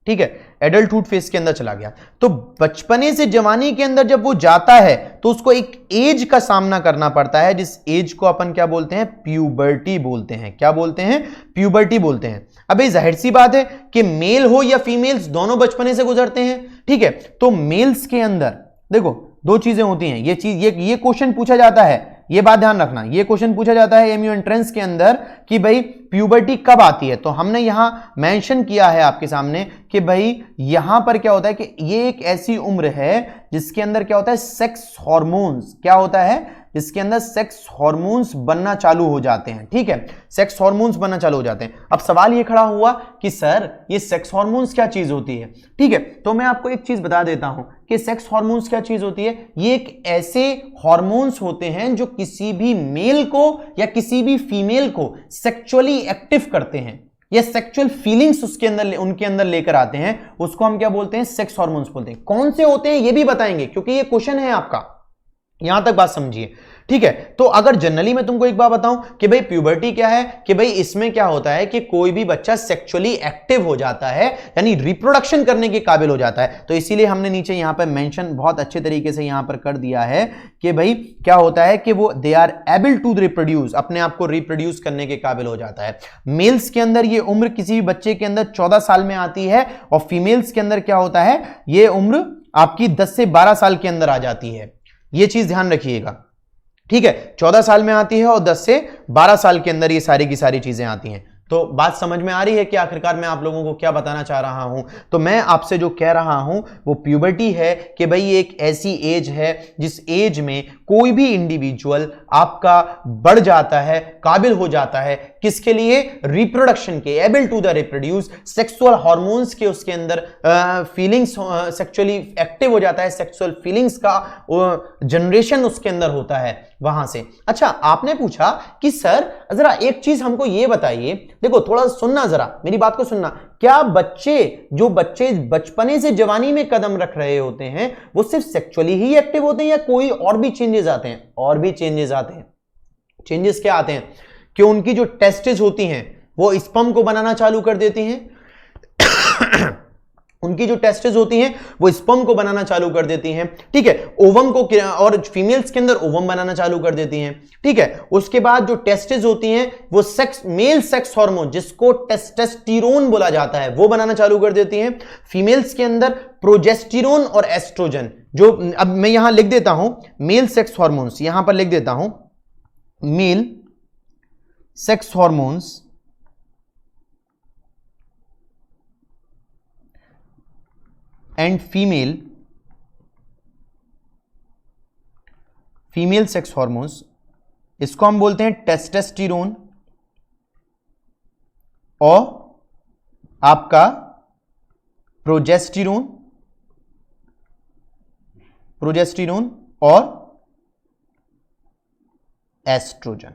ठीक है, एडल्टहुड फेस के अंदर चला गया। तो बचपने से जवानी के अंदर जब वो जाता है तो उसको एक एज का सामना करना पड़ता है, जिस एज को अपन क्या बोलते हैं, प्यूबर्टी बोलते हैं। क्या बोलते हैं, प्यूबर्टी बोलते हैं। अबे जाहिर सी बात है कि मेल हो या फीमेल्स दोनों बचपने से गुजरते हैं, ठीक है। तो मेल्स के अंदर देखो दो चीजें होती हैं, ये क्वेश्चन पूछा जाता है, ये बात ध्यान रखना, ये क्वेश्चन पूछा जाता है एमयू एंट्रेंस के अंदर कि भाई प्यूबर्टी कब आती है। तो हमने यहां मेंशन किया है आपके सामने कि भाई यहां पर क्या होता है कि ये एक ऐसी उम्र है जिसके अंदर क्या होता है, सेक्स हार्मोन्स, क्या होता है, जिसके अंदर सेक्स हार्मोन्स बनना चालू हो जाते हैं, ठीक है, सेक्स हार्मोन्स बनना चालू हो जाते हैं। अब सवाल ये खड़ा हुआ कि सर ये सेक्स हार्मोन्स क्या चीज होती है, ठीक है। तो मैं आपको एक चीज बता देता हूं कि सेक्स हार्मोन्स क्या चीज होती है। ये एक ऐसे हार्मोन्स होते हैं जो किसी भी मेल को या किसी भी फीमेल को सेक्सुअली एक्टिव करते हैं, या सेक्सुअल फीलिंग्स उसके अंदर उनके अंदर लेकर आते हैं, उसको हम क्या बोलते हैं, सेक्स हार्मोन्स बोलते हैं। कौन से होते हैं ये भी बताएंगे, क्योंकि ये क्वेश्चन है आपका, यहां तक बात समझिए, ठीक है। तो अगर जनरली मैं तुमको एक बात बताऊं कि भाई प्यूबर्टी क्या है, कि भाई इसमें क्या होता है कि कोई भी बच्चा सेक्सुअली एक्टिव हो जाता है, यानी रिप्रोडक्शन करने के काबिल हो जाता है। तो इसीलिए हमने नीचे यहां पर मेंशन बहुत अच्छे तरीके से यहां पर कर दिया है कि भाई क्या होता है कि वो they are able to reproduce, अपने आप को रिप्रोड्यूस करने के काबिल हो जाता है। मेल्स के अंदर ये उम्र किसी भी बच्चे के अंदर 14 साल में आती है, और फीमेल्स के अंदर क्या होता है, ये उम्र आपकी 10 से 12 साल के अंदर आ जाती है। ये चीज ध्यान रखिएगा, ठीक है, 14 साल में आती है और 10 से 12 साल के अंदर ये सारी की सारी चीजें आती हैं। तो बात समझ में आ रही है कि आखिरकार मैं आप लोगों को क्या बताना चाह रहा हूं। तो मैं आपसे जो कह रहा हूं वो प्यूबर्टी है कि भाई ये एक ऐसी एज है जिस एज में कोई भी इंडिविजुअल आपका बढ़ जाता है, काबिल हो जाता है, किसके लिए, रिप्रोडक्शन के, able to the reproduce, sexual hormones के उसके अंदर फीलिंग्स, सेक्सुअली एक्टिव हो जाता है, सेक्सुअल फीलिंग्स का जनरेशन उसके अंदर होता है वहां से। अच्छा, आपने पूछा कि सर जरा एक चीज हमको ये बताइए, देखो थोड़ा सुनना, जरा मेरी बात को सुनना, क्या जो बच्चे बचपने से जवानी में कदम रख रहे होते हैं वो सिर्फ सेक्सुअली ही एक्टिव होते हैं या कोई और भी चेंजेस आते हैं, और भी चेंजेस आते हैं, चेंजेस क्या आते हैं कि उनकी जो टेस्टिस होती हैं वो स्पर्म को बनाना चालू कर देती हैं उनकी जो टेस्टिस होती हैं वो स्पर्म को बनाना चालू कर देती हैं, ठीक है, ओवम को, और फीमेल्स के अंदर ओवम बनाना चालू कर देती हैं, ठीक है। उसके बाद जो टेस्टिस होती हैं वो मेल सेक्स हार्मोन जिसको टेस्टोस्टेरोन बोला जाता है वो बनाना चालू कर देती हैं। फीमेल्स के अंदर प्रोजेस्टेरोन और एस्ट्रोजन, जो अब मैं यहां लिख देता हूं मेल सेक्स हार्मोन्स, यहां पर लिख देता हूं male sex hormones and female sex hormones, इसको हम बोलते हैं टेस्टोस्टेरोन और आपका प्रोजेस्टेरोन और एस्ट्रोजन,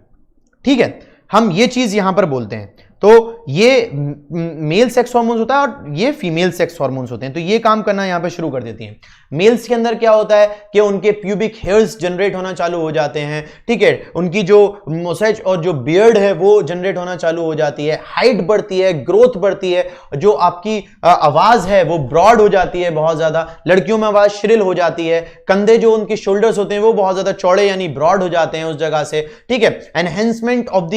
ठीक है। हम ये चीज यहां पर बोलते हैं, तो ये मेल सेक्स हार्मोन्स होता है और ये फीमेल सेक्स हार्मोन्स होते हैं, तो ये काम करना यहां पे शुरू कर देती हैं। मेल्स के अंदर क्या होता है कि उनके प्यूबिक हेयर्स जनरेट होना चालू हो जाते हैं, ठीक है, उनकी जो मोसेज और जो बियर्ड है वो जनरेट होना चालू हो जाती है, हाइट बढ़ती है, ग्रोथ बढ़ती है, जो आपकी आवाज है वो ब्रॉड हो जाती है, बहुत ज्यादा लड़कियों में आवाज श्रिल हो जाती है, कंधे जो उनके शोल्डर्स होते हैं वो बहुत ज्यादा चौड़े यानी ब्रॉड हो जाते हैं उस जगह से, ठीक है। Enhancement of the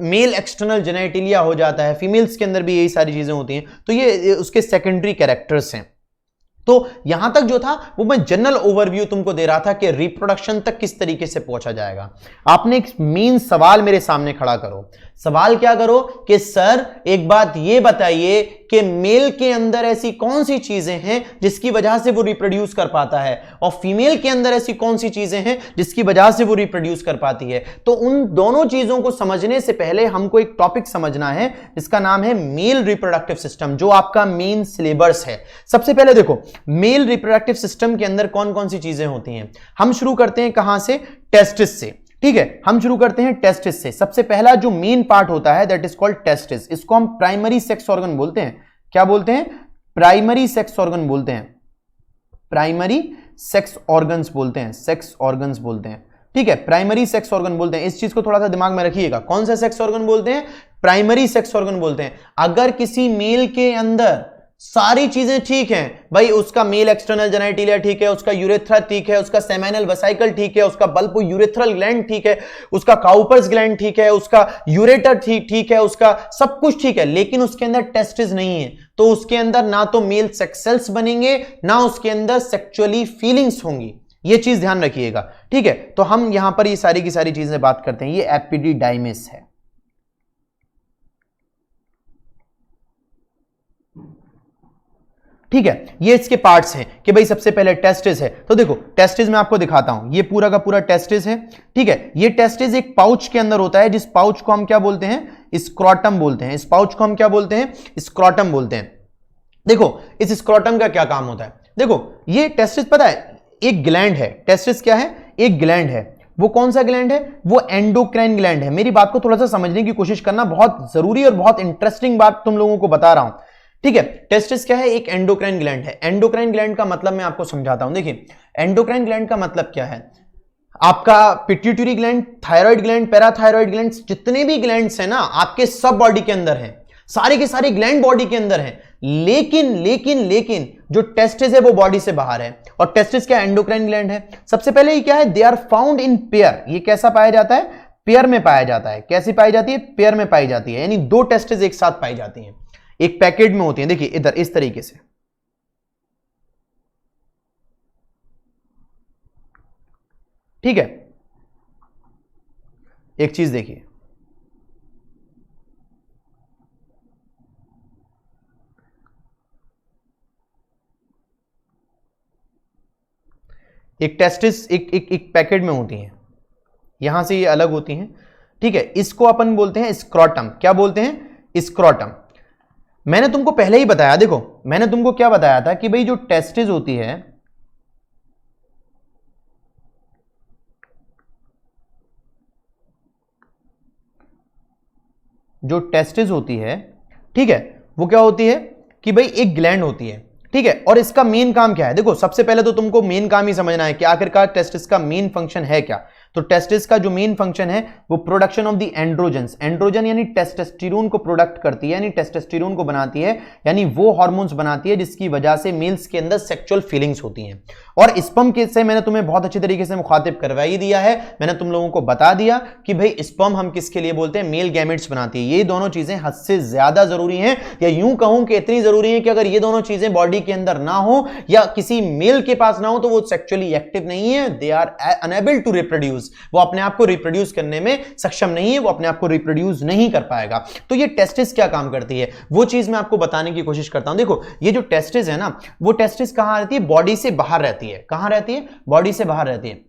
male external genitalia हो जाता है, फीमेल्स के अंदर भी यही सारी चीजें होती हैं, तो ये उसके सेकेंडरी कैरेक्टर्स हैं। तो यहां तक जो था वो मैं जनरल ओवरव्यू तुमको दे रहा था कि रिप्रोडक्शन तक किस तरीके से पहुंचा जाएगा। आपने एक मेन सवाल मेरे सामने खड़ा करो, सवाल क्या करो कि सर एक बात ये बताइए कि मेल के अंदर ऐसी कौन सी चीजें हैं जिसकी वजह से वो रिप्रोड्यूस कर पाता है और फीमेल के अंदर ऐसी कौन सी चीजें हैं जिसकी वजह से वो रिप्रोड्यूस कर पाती है। तो उन दोनों चीजों को समझने से पहले हमको एक टॉपिक समझना है जिसका नाम है मेल रिप्रोडक्टिव सिस्टम, जो आपका मेन सिलेबस है। सबसे पहले देखो मेल रिप्रोडक्टिव सिस्टम के अंदर कौन कौन सी चीजें होती हैं। हम शुरू करते हैं कहां से, टेस्टिस से, ठीक है, हम शुरू करते हैं टेस्टिस से। सबसे पहला जो मेन पार्ट होता है दैट इज कॉल्ड टेस्टिस, इसको हम प्राइमरी सेक्स ऑर्गन बोलते हैं। क्या बोलते हैं? प्राइमरी सेक्स ऑर्गन बोलते हैं, प्राइमरी सेक्स ऑर्गन्स बोलते हैं, सेक्स ऑर्गन्स बोलते हैं, ठीक है, प्राइमरी सेक्स ऑर्गन बोलते हैं। इस चीज को थोड़ा सा दिमाग में रखिएगा, कौन सा सेक्स ऑर्गन बोलते हैं? प्राइमरी सेक्स ऑर्गन बोलते हैं। अगर किसी मेल के अंदर सारी चीजें ठीक हैं, भाई उसका मेल एक्सटर्नल जेनेटिलिया ठीक है, उसका यूरेथ्रा ठीक है, उसका सेमिनल वेसिकल ठीक है, उसका बल्बो यूरेथ्रल ग्लैंड ठीक है, उसका काउपर्स ग्लैंड ठीक है, उसका यूरेटर ठीक है, उसका सब कुछ ठीक है, लेकिन उसके अंदर टेस्टिस नहीं है, तो उसके अंदर ना तो मेल सेक्स सेल्स बनेंगे ना उसके अंदर सेक्सुअली फीलिंग्स होंगी। ये चीज ध्यान रखिएगा, ठीक है। तो हम यहां पर ये सारी की सारी चीजें बात करते हैं। ये एपिडिडाइमिस है, ठीक है, ये इसके पार्ट्स हैं कि भाई सबसे पहले टेस्टिस है। तो देखो टेस्टिस मैं आपको दिखाता हूं, ये पूरा का पूरा टेस्टिस है, ठीक है। ये टेस्टिस एक पाउच के अंदर होता है, जिस पाउच को हम क्या बोलते हैं? स्क्रोटम बोलते हैं। इस पाउच को हम क्या बोलते हैं? स्क्रोटम बोलते हैं। देखो इस स्क्रोटम का क्या काम होता है, देखो ये टेस्टिस पता है एक ग्लैंड है। टेस्टिस क्या है? एक ग्लैंड है। वो कौन सा ग्लैंड है? वो एंडोक्राइन ग्लैंड है। मेरी बात को थोड़ा सा समझने की कोशिश करना, बहुत जरूरी और बहुत इंटरेस्टिंग बात तुम लोगों को बता रहा हूं, ठीक है। टेस्टिस क्या है? एक एंडोक्राइन ग्लैंड है। एंडोक्राइन ग्लैंड का मतलब मैं आपको समझाता हूं। देखिए एंडोक्राइन ग्लैंड का मतलब क्या है? आपका pituitary gland, thyroid gland, parathyroid gland, जितने भी ग्लैंड्स हैं ना आपके सब बॉडी के अंदर हैं, सारे के सारे ग्लैंड बॉडी के अंदर हैं, लेकिन जो टेस्टिस है वो बॉडी से बाहर है। और टेस्टिस क्या? एंडोक्राइन ग्लैंड है। सबसे पहले ये क्या है? They are found in pair. ये कैसा पाया जाता है? पेयर में पाया जाता है। कैसी पाई जाती है? पेयर में पाई जाती है, यानी दो टेस्टिस एक साथ पाई जाती हैं, एक पैकेट में होती हैं। देखिए इधर इस तरीके से, ठीक है। एक चीज देखिए, एक टेस्टिस एक पैकेट में होती हैं, यहां से ये अलग होती हैं, ठीक है। इसको अपन बोलते हैं स्क्रोटम। क्या बोलते हैं? स्क्रोटम। मैंने तुमको पहले ही बताया, देखो मैंने तुमको क्या बताया था कि भाई जो टेस्टिस होती है, जो टेस्टिस होती है, ठीक है, वो क्या होती है कि भाई एक ग्लैंड होती है, ठीक है। और इसका मेन काम क्या है? देखो सबसे पहले तो तुमको मेन काम ही समझना है कि आखिरकार टेस्टिस का मेन फंक्शन है क्या। तो टेस्टिस का जो मेन फंक्शन है वो production of the androgens, androgen यानी टेस्टोस्टेरोन को प्रोडक्ट करती है, यानी टेस्टोस्टेरोन को बनाती है, यानी वो हार्मोन्स बनाती है जिसकी वजह से मेल्स के अंदर सेक्सुअल फीलिंग्स होती हैं। और स्पर्म के से मैंने तुम्हें बहुत अच्छी तरीके से मुखातिब करवा ही दिया है, मैंने तुम लोगों को बता दिया कि भाई स्पर्म हम किसके लिए बोलते हैं, मेल गैमेट्स बनाती है। ये दोनों चीजें हद से ज्यादा जरूरी हैं, या यूं कहूं कि इतनी जरूरी है कि अगर ये दोनों चीजें बॉडी के अंदर ना हो या किसी मेल के पास ना हो तो वो सेक्सुअली एक्टिव नहीं है, they are unable to reproduce, वो अपने आप को रिप्रोड्यूस करने में सक्षम नहीं है, वो अपने आप को रिप्रोड्यूस नहीं कर पाएगा। तो ये टेस्टिस क्या काम करती है वो चीज मैं आपको बताने की कोशिश करता हूं। देखो ये जो टेस्टिस है ना, वो टेस्टिस कहां रहती है, बॉडी से बाहर रहती है। कहां रहती है, बॉडी से बाहर रहती है।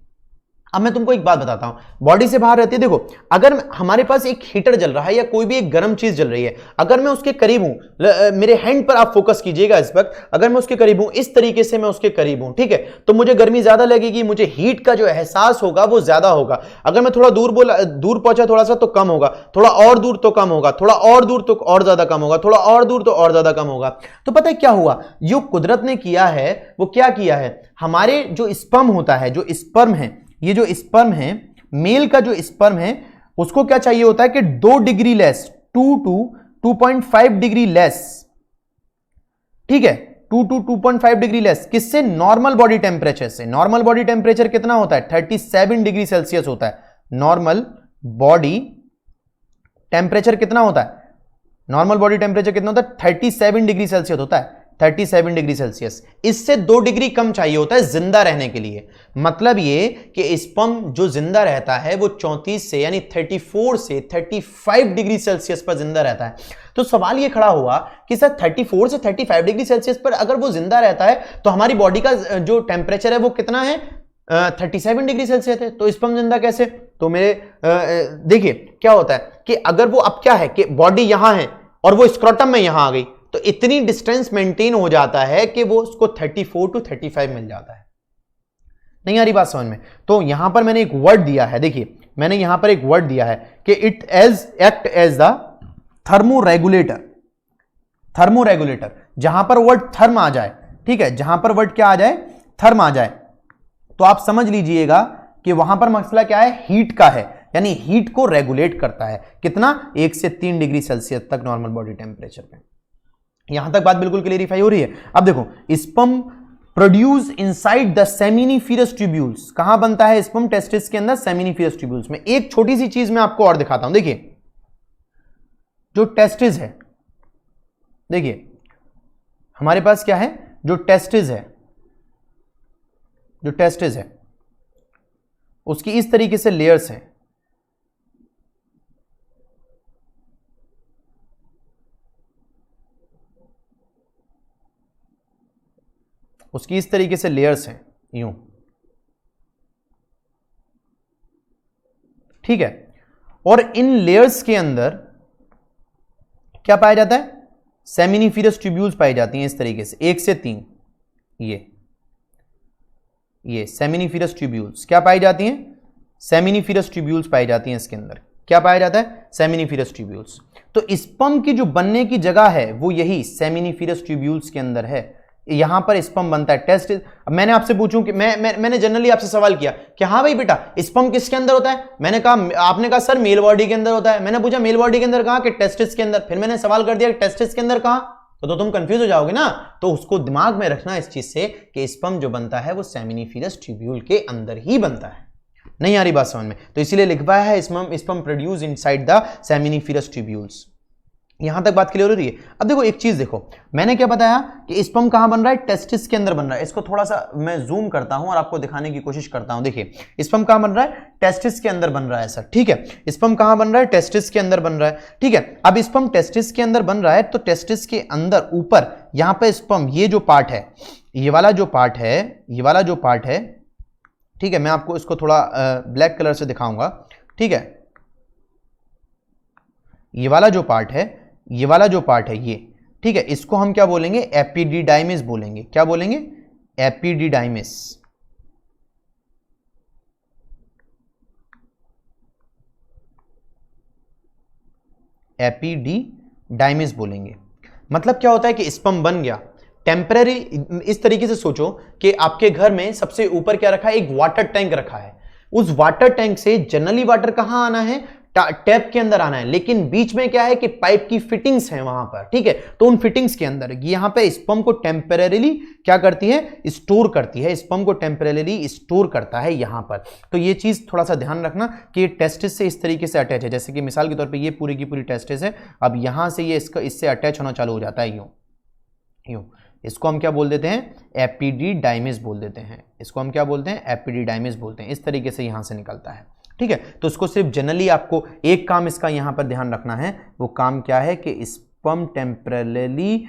अब मैं तुमको एक बात बताता हूं, बॉडी से बाहर रहती है। देखो अगर हमारे पास एक हीटर जल रहा है या कोई भी एक गर्म चीज जल रही है, अगर मैं उसके करीब हूं, मेरे हैंड पर आप फोकस कीजिएगा इस वक्त, अगर मैं उसके करीब हूं, इस तरीके से मैं उसके करीब हूं, ठीक है, तो मुझे गर्मी ज्यादा लगेगी, मुझे हीट का जो एहसास होगा वो ज्यादा होगा। अगर मैं थोड़ा दूर पहुंचा थोड़ा सा तो कम होगा, थोड़ा और दूर तो कम होगा, थोड़ा और दूर तो और ज्यादा कम होगा, थोड़ा और दूर तो और ज्यादा कम होगा। तो पता है क्या हुआ, जो कुदरत ने किया है वो क्या किया है, हमारे जो स्पर्म होता है, जो स्पर्म है, ये जो स्पर्म है, मेल का जो स्पर्म है, उसको क्या चाहिए होता है कि 2 degree less, 2 to 2.5 degree less, ठीक है, 2 to 2.5 डिग्री लेस, किससे, नॉर्मल बॉडी टेम्परेचर से। नॉर्मल बॉडी टेम्परेचर कितना होता है, 37 डिग्री सेल्सियस होता है। नॉर्मल बॉडी टेम्परेचर कितना होता है, नॉर्मल बॉडी टेम्परेचर कितना होता है, 37 डिग्री सेल्सियस होता है, 37 डिग्री सेल्सियस। इससे 2 डिग्री कम चाहिए होता है जिंदा रहने के लिए। मतलब ये कि स्पर्म जो जिंदा रहता है वो 34 से यानी 34 से 35 डिग्री सेल्सियस पर जिंदा रहता है। तो सवाल ये खड़ा हुआ कि सर 34 से 35 डिग्री सेल्सियस पर अगर वो जिंदा रहता है तो हमारी बॉडी का जो टेम्परेचर है वो कितना है, 37 डिग्री सेल्सियस है, तो स्पर्म जिंदा कैसे। तो मेरे देखिए क्या होता है कि अगर वो अब क्या है कि बॉडी यहां है और वो स्क्रोटम में यहां आ गई, तो इतनी डिस्टेंस मेंटेन हो जाता है कि वो उसको 34 to 35 मिल जाता है। नहीं आ रही बात समझ में। तो यहां पर मैंने एक वर्ड दिया है, देखिए मैंने यहां पर एक वर्ड दिया है कि it act as the thermoregulator. Thermoregulator, जहां पर वर्ड थर्म आ जाए, ठीक है, जहां पर वर्ड क्या आ जाए, थर्म आ जाए, तो आप समझ लीजिएगा कि वहां पर मसला क्या है, हीट का है, यानी हीट को रेगुलेट करता है। कितना, 1 से 3 डिग्री सेल्सियस तक नॉर्मल बॉडी टेम्परेचर पे। यहां तक बात बिल्कुल क्लियरिफाई हो रही है। अब देखो sperm produce inside the seminiferous tubules. कहां बनता है स्पर्म, टेस्टिस के अंदर, सेमिनिफेरस ट्यूब्यूल्स में। एक छोटी सी चीज मैं आपको और दिखाता हूं, देखिए जो टेस्टिस है, देखिए हमारे पास क्या है, जो टेस्टिस है, जो टेस्टिस है उसकी इस तरीके से लेयर्स हैं। उसकी इस तरीके से लेयर्स हैं, यूं, ठीक है, और इन लेयर्स के अंदर क्या पाया जाता है, सेमिनिफेरस ट्यूब्यूल्स पाई जाती हैं इस तरीके से, 1 से 3, ये सेमिनिफेरस ट्यूब्यूल्स क्या पाई जाती हैं, सेमिनिफेरस ट्यूब्यूल्स पाई जाती हैं इसके अंदर। क्या पाया जाता है, सेमिनिफेरस ट्यूब्यूल्स। तो स्पर्म की जो बनने की जगह है वो यही सेमिनिफेरस ट्यूब्यूल्स के अंदर है, यहां पर स्पर्म बनता है। टेस्ट, मैंने आपसे पूछूं कि मैंने जनरली आपसे सवाल किया कि हाँ भाई बेटा स्पर्म किसके अंदर होता है, मैंने कहा, आपने कहा सर मेल बॉडी के अंदर होता है। मैंने पूछा मेल बॉडी के अंदर कहां, कि टेस्टिस के अंदर। फिर मैंने सवाल कर दिया कि टेस्टिस के अंदर कहां, तो तुम कंफ्यूज हो जाओगे ना। तो उसको दिमाग में रखना इस चीज से कि स्पर्म जो बनता है वो सेमिनिफेरस ट्यूब्यूल के अंदर ही बनता है। नहीं आ रही बात समझ में, तो इसीलिए लिखवाया है sperm produce inside the seminiferous tubules. यहां तक बात क्लियर हो रही है। अब देखो एक चीज देखो, मैंने क्या बताया कि स्पर्म कहां बन रहा है, टेस्टिस के अंदर बन रहा है। इसको थोड़ा सा मैं जूम करता हूं और आपको दिखाने की कोशिश करता हूं। देखिए स्पर्म कहां बन रहा है, टेस्टिस के अंदर बन रहा है सर, ठीक है। स्पर्म कहां बन रहा है, टेस्टिस के अंदर बन रहा है, ठीक है। अब स्पर्म टेस्टिस के अंदर बन रहा है, तो टेस्टिस के अंदर ऊपर यहां पे स्पर्म, ये जो पार्ट है, ये वाला जो पार्ट है, ये वाला जो पार्ट है, ठीक है, मैं आपको इसको थोड़ा ब्लैक कलर से दिखाऊंगा, ठीक है। ये वाला जो पार्ट है, ये वाला जो पार्ट है ये, ठीक है, इसको हम क्या बोलेंगे, एपिडिडाइमिस बोलेंगे। क्या बोलेंगे, एपिडिडाइमिस। एपिडिडाइमिस बोलेंगे। मतलब क्या होता है कि स्पर्म बन गया टेम्पररी। इस तरीके से सोचो कि आपके घर में सबसे ऊपर क्या रखा है, एक वाटर टैंक रखा है। उस वाटर टैंक से जनरली वाटर कहां आना है, टैप के अंदर आना है, लेकिन बीच में क्या है कि पाइप की फिटिंग्स हैं वहां पर, ठीक है। तो उन फिटिंग्स के अंदर यहां पे स्पर्म को टेम्परेरी क्या करती है, स्टोर करती है, स्पर्म को टेम्परेरी स्टोर करता है यहां पर। तो ये चीज थोड़ा सा ध्यान रखना कि ये टेस्टिस से इस तरीके से अटैच है, जैसे कि मिसाल के तौर पर ये पूरी की पूरी टेस्टिस है, अब यहां से ये इससे अटैच होना चालू हो जाता है यूं। इसको हम क्या बोल देते हैं, एपिडिडाइमिस बोल देते हैं, इसको हम क्या बोलते हैं, एपिडिडाइमिस बोलते हैं। इस तरीके से यहां से निकलता है, ठीक है। तो उसको सिर्फ जनरली आपको एक काम इसका यहां पर ध्यान रखना है, वो काम क्या है कि sperm temporarily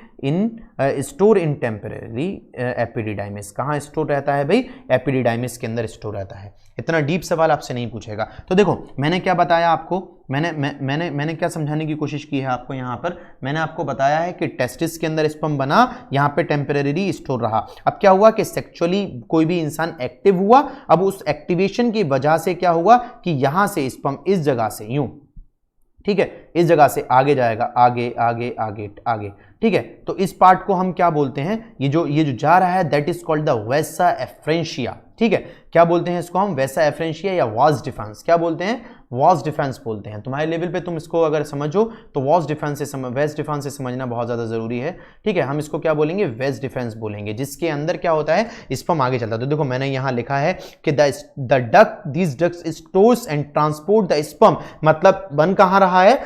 store in temporary epididymis. कहां स्टोर रहता है भाई, एपिडिडाइमिस के अंदर स्टोर रहता है। इतना डीप सवाल आपसे नहीं पूछेगा। तो देखो मैंने क्या बताया आपको, मैंने क्या समझाने की कोशिश की है आपको, यहां पर मैंने आपको बताया है कि टेस्टिस के अंदर स्पर्म बना, यहां पे टेम्परेरी स्टोर रहा। अब क्या हुआ कि सेक्सुअली कोई भी इंसान एक्टिव हुआ, अब उस एक्टिवेशन की वजह से क्या हुआ कि यहां से स्पर्म इस जगह से यूं, ठीक है, इस जगह से आगे जाएगा, आगे आगे आगे आगे, ठीक है। तो इस पार्ट को हम क्या बोलते हैं, ये जो जा रहा है that is called the vasa efferentia, ठीक है। क्या बोलते हैं इसको हम, वेसा एफ्रेंशिया या वाज डिफरेंस, क्या बोलते हैं, वाज डिफरेंस बोलते हैं। तुम्हारे लेवल पे तुम इसको अगर समझो तो वाज डिफरेंस से वेस्ट डिफरेंस से समझना बहुत ज्यादा जरूरी है, ठीक है। हम इसको क्या बोलेंगे, वेस्ट डिफरेंस बोलेंगे, जिसके अंदर क्या होता है, स्पर्म आगे चलता है। तो देखो मैंने यहां लिखा है कि the duct this ducts stores and transport the sperm, मतलब बन कहां रहा है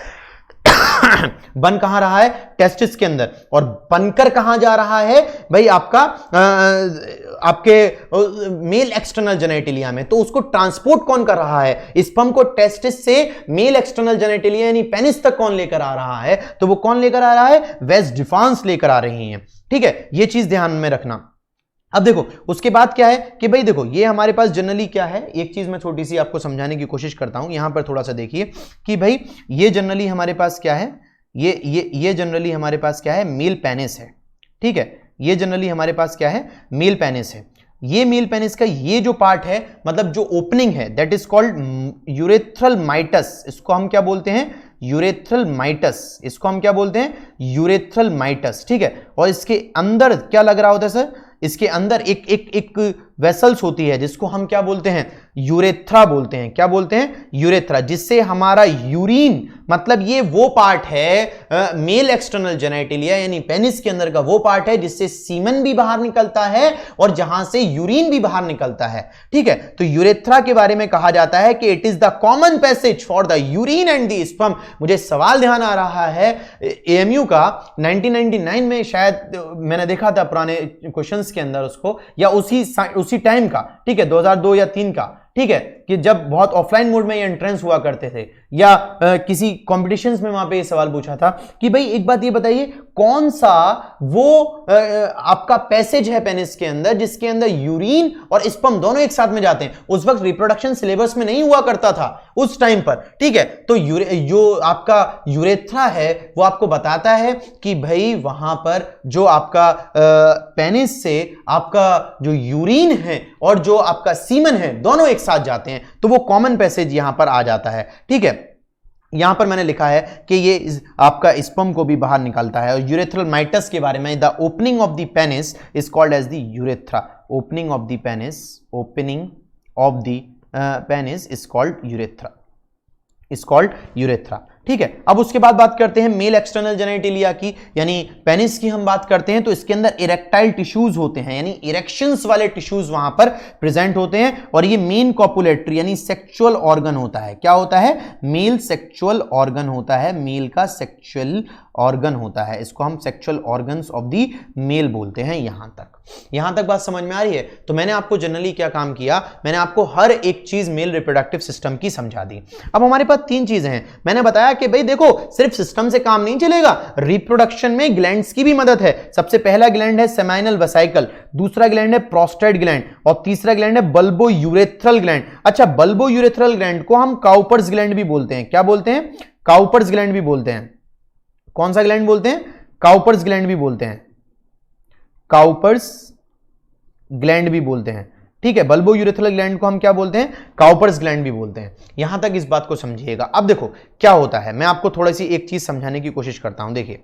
बन कहां रहा है, टेस्टिस के अंदर, और बनकर कहां जा रहा है भाई, आपका आपके मेल एक्सटर्नल जेनेटिलिया में। तो उसको ट्रांसपोर्ट कौन कर रहा है, स्पर्म को टेस्टिस से मेल एक्सटर्नल जेनेटिलिया यानी पेनिस तक कौन लेकर आ रहा है, तो वो कौन लेकर आ रहा है, वेस डिफरेंस लेकर आ रही है, ठीक है। ये चीज ध्यान में रखना। अब देखो उसके बाद क्या है कि भाई देखो ये हमारे पास जनरली क्या है, एक चीज मैं छोटी सी आपको समझाने की कोशिश करता हूं, यहां पर थोड़ा सा देखिए कि भाई ये जनरली हमारे पास क्या है, ये जनरली हमारे पास क्या है, मेल पेनिस है, ठीक है। ये जनरली हमारे पास क्या है, मेल पेनिस है। ये मेल पेनिस का ये जो पार्ट है, मतलब जो ओपनिंग है, that is called urethral mites. इसको हम क्या बोलते हैं, यूरेथ्रल माइटस, इसको हम क्या बोलते हैं, यूरेथ्रल माइटस, ठीक है। और इसके अंदर क्या लग रहा होता है सर, इसके अंदर एक वेसल्स होती है जिसको हम क्या बोलते हैं, यूरेथ्रा बोलते हैं। क्या बोलते हैं, यूरेथ्रा, जिससे हमारा यूरिन, मतलब ये वो पार्ट है मेल एक्सटर्नल जेनेटिलिया यानी पेनिस के अंदर का वो पार्ट है जिससे सीमन भी बाहर निकलता है और जहां से यूरिन भी बाहर निकलता है, ठीक है। तो यूरेथ्रा के बारे में कहा जाता है कि it is the common passage for the urine and the sperm. मुझे सवाल ध्यान आ रहा है एएमयू का 1999 में, शायद मैंने देखा था पुराने क्वेश्चंस के अंदर उसको, या उसी टाइम का, ठीक है, 2002 या 3 का, ठीक है, कि जब बहुत ऑफलाइन मोड में ये एंट्रेंस हुआ करते थे, या किसी कॉम्पिटिशंस में वहां पे ये सवाल पूछा था कि भाई एक बात ये बताइए, कौन सा वो आपका पैसेज है पेनिस के अंदर जिसके अंदर यूरिन और स्पर्म दोनों एक साथ में जाते हैं। उस वक्त रिप्रोडक्शन सिलेबस में नहीं हुआ करता था उस टाइम पर, ठीक है। तो जो आपका यूरेथ्रा है वो आपको बताता है कि भाई वहां पर जो आपका पेनिस से आपका जो यूरिन है और जो आपका सीमन है दोनों एक साथ जाते हैं, तो वो कॉमन पैसेज यहां पर आ जाता है, ठीक है। यहां पर मैंने लिखा है कि ये आपका स्पर्म को भी बाहर निकालता है। और यूरेथ्रल माइटस के बारे में, the opening of the penis is called as the urethra. Opening of the penis, opening of the penis is called urethra, is called urethra, ठीक है। अब उसके बाद बात करते हैं मेल एक्सटर्नल जेनेटिलिया की, यानी पेनिस की हम बात करते हैं तो इसके अंदर इरेक्टाइल टिश्यूज होते हैं, यानी इरेक्शंस वाले टिश्यूज वहां पर प्रेजेंट होते हैं। और ये मेन कॉपुलेटरी यानी सेक्सुअल ऑर्गन होता है। क्या होता है, मेल सेक्सुअल ऑर्गन होता है, मेल का सेक्सुअल ऑर्गन होता है। इसको हम sexual organs of the male बोलते हैं। यहां तक बात समझ में आ रही है। तो मैंने आपको जनरली क्या काम किया, मैंने आपको हर एक चीज मेल रिप्रोडक्टिव सिस्टम की समझा दी। अब हमारे पास 3 चीजें हैं। मैंने बताया कि भाई देखो सिर्फ सिस्टम से काम नहीं चलेगा, रिप्रोडक्शन में ग्लैंड्स की भी मदद है। सबसे पहला ग्लैंड है सेमाइनल वेसिकल, दूसरा ग्लैंड है प्रोस्टेट ग्लैंड और तीसरा ग्लैंड है बल्बो यूरेथ्रल ग्लैंड। अच्छा, बल्बो यूरेथ्रल ग्लैंड को हम काउपर्स ग्लैंड भी बोलते हैं। क्या बोलते हैं, काउपर्स ग्लैंड भी बोलते हैं। कौन सा ग्लैंड बोलते हैं, काउपर्स ग्लैंड भी बोलते हैं, काउपर्स ग्लैंड भी बोलते हैं, ठीक है। बल्बो यूरेथ्रल ग्लैंड को हम क्या बोलते हैं, काउपर्स ग्लैंड भी बोलते हैं। यहां तक इस बात को समझिएगा। अब देखो क्या होता है, मैं आपको थोड़ी सी एक चीज समझाने की कोशिश करता हूं। देखिए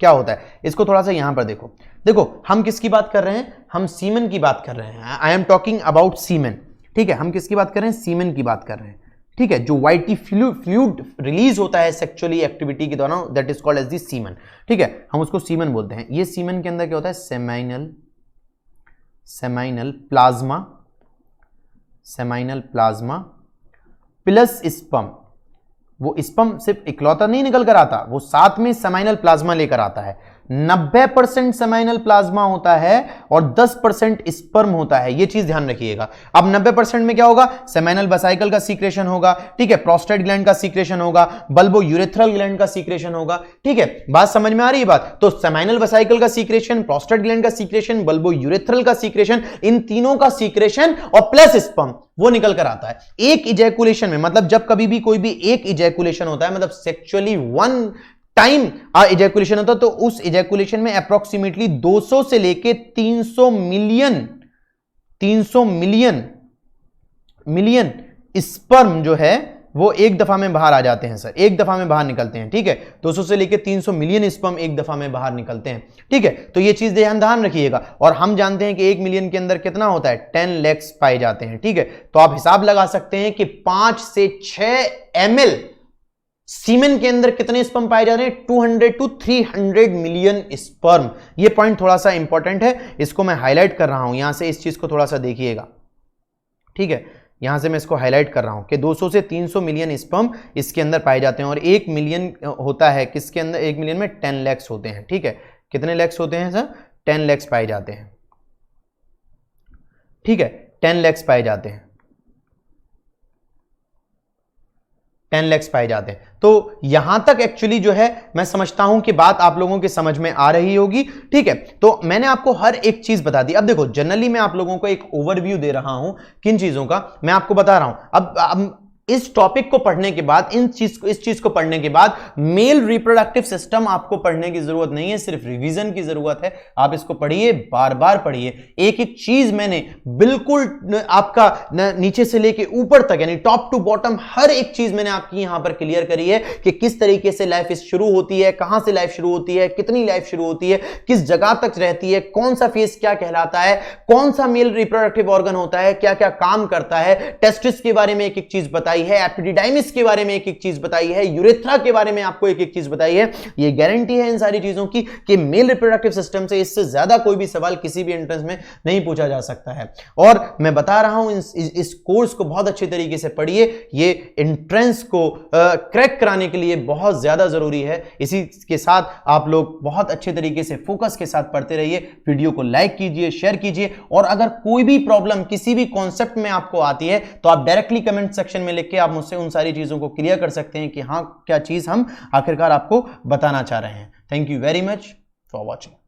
क्या होता है, इसको थोड़ा सा यहां पर देखो हम किसकी बात कर रहे हैं, हम सीमेन की बात कर रहे हैं। आई एम टॉकिंग अबाउट सीमेन, ठीक है, हम किसकी बात कर रहे हैं, सीमेन की बात कर रहे हैं, ठीक है, जो वाइटी फ्लूइड रिलीज होता है सेक्सुअली एक्टिविटी के दौरान, that is called as the semen, ठीक है, हम उसको सीमन बोलते हैं। ये सीमन के अंदर क्या होता है, सेमाइनल प्लाज्मा प्लस स्पर्म। वो स्पर्म सिर्फ इकलौता नहीं निकल कर आता, वो साथ में सेमाइनल प्लाज्मा लेकर आता है। 90% सेमाइनल प्लाज्मा होता है और 10% स्पर्म होता है, ये चीज ध्यान रखिएगा। अब 90% में क्या होगा, सेमाइनल वेसिकल का सीक्रेशन होगा, ठीक है, प्रोस्टेट ग्लैंड का सीक्रेशन होगा, बल्बो यूरेथ्रल ग्लैंड का सीक्रेशन होगा, ठीक है, बात समझ में आ रही है बात। तो सेमाइनल वेसिकल का सीक्रेशन, प्रोस्टेट ग्लैंड का सीक्रेशन, बल्बो यूरेथ्रल का सीक्रेशन, इन तीनों का सीक्रेशन और प्लस स्पर्म वो निकल कर आता है एक इजैकुलेशन में। मतलब जब कभी भी कोई भी एक इजैकुलेशन होता है, मतलब सेक्सुअली वन टाइम इजैकुलेशन होता है, तो उस इजैकुलेशन में अप्रोक्सीमेटली 200 से लेके 300 मिलियन स्पर्म जो है वो एक दफा में बाहर आ जाते हैं सर, एक दफा में बाहर निकलते हैं, ठीक है, 200 से लेके 300 मिलियन स्पर्म एक दफा में बाहर निकलते हैं, ठीक है। तो ये चीज ध्यान रखिएगा। और हम जानते हैं कि 1 मिलियन के अंदर कितना होता है, 10 लाख पाए जाते हैं, ठीक है। तो आप हिसाब लगा सकते हैं कि 5 से 6 ml सीमेन के अंदर कितने स्पर्म पाए जा रहे हैं, 200 to 300 मिलियन स्पर्म। ये पॉइंट थोड़ा सा इंपॉर्टेंट है, इसको मैं हाईलाइट कर रहा हूं, यहां से इस चीज को थोड़ा सा देखिएगा, ठीक है, यहां से मैं इसको हाईलाइट कर रहा हूं कि 200 से 300 मिलियन स्पर्म इसके अंदर पाए जाते हैं और 1 मिलियन होता है किसके अंदर, 1 मिलियन में 10 लाख होते हैं, ठीक है। कितने लाख होते हैं सर, 10 लाख पाए जाते हैं, ठीक है, 10 लाख पाए जाते हैं, 10 लाख पाए जाते हैं। तो यहां तक एक्चुअली जो है मैं समझता हूं कि बात आप लोगों के समझ में आ रही होगी, ठीक है। तो मैंने आपको हर एक चीज बता दी। अब देखो, जनरली मैं आप लोगों को एक ओवरव्यू दे रहा हूं किन चीजों का, मैं आपको बता रहा हूं। अब इस टॉपिक को पढ़ने के बाद, इस चीज को पढ़ने के बाद मेल रिप्रोडक्टिव सिस्टम आपको पढ़ने की जरूरत नहीं है, सिर्फ रिवीजन की जरूरत है। आप इसको पढ़िए, बार बार पढ़िए, एक एक चीज मैंने बिल्कुल आपका नीचे से लेके ऊपर तक, यानी टॉप टू बॉटम हर एक चीज मैंने आपकी यहां पर क्लियर करी है कि किस तरीके से लाइफ शुरू होती है, कहां से लाइफ शुरू होती है, कितनी लाइफ शुरू होती है, किस जगह तक रहती है, कौन सा फेज क्या कहलाता है, कौन सा मेल रिप्रोडक्टिव ऑर्गन होता है, क्या क्या काम करता है, टेस्टिस के बारे में एक एक चीज बताई है, एपिडिडाइमिस के बारे में एक एक चीज बताई है, यूरेथ्रा के बारे में आपको एक एक चीज बताई है। ये गारंटी है इन सारी चीजों की कि मेल रिप्रोडक्टिव सिस्टम से इससे ज्यादा कोई भी सवाल किसी भी एंट्रेंस में नहीं पूछा जा सकता है। और मैं बता रहा हूं इस कोर्स को बहुत अच्छे तरीके से पढ़िए, ये एंट्रेंस को क्रैक कराने के लिए बहुत ज्यादा जरूरी है। इसी के साथ आप लोग बहुत अच्छे तरीके से फोकस के साथ पढ़ते रहिए। वीडियो को लाइक कीजिए, शेयर कीजिए, और अगर कोई भी प्रॉब्लम किसी भी कॉन्सेप्ट में आपको आती है तो आप डायरेक्टली कमेंट सेक्शन में लिख के आप मुझसे उन सारी चीजों को क्लियर कर सकते हैं कि हाँ, क्या चीज हम आखिरकार आपको बताना चाह रहे हैं। Thank you very much for watching.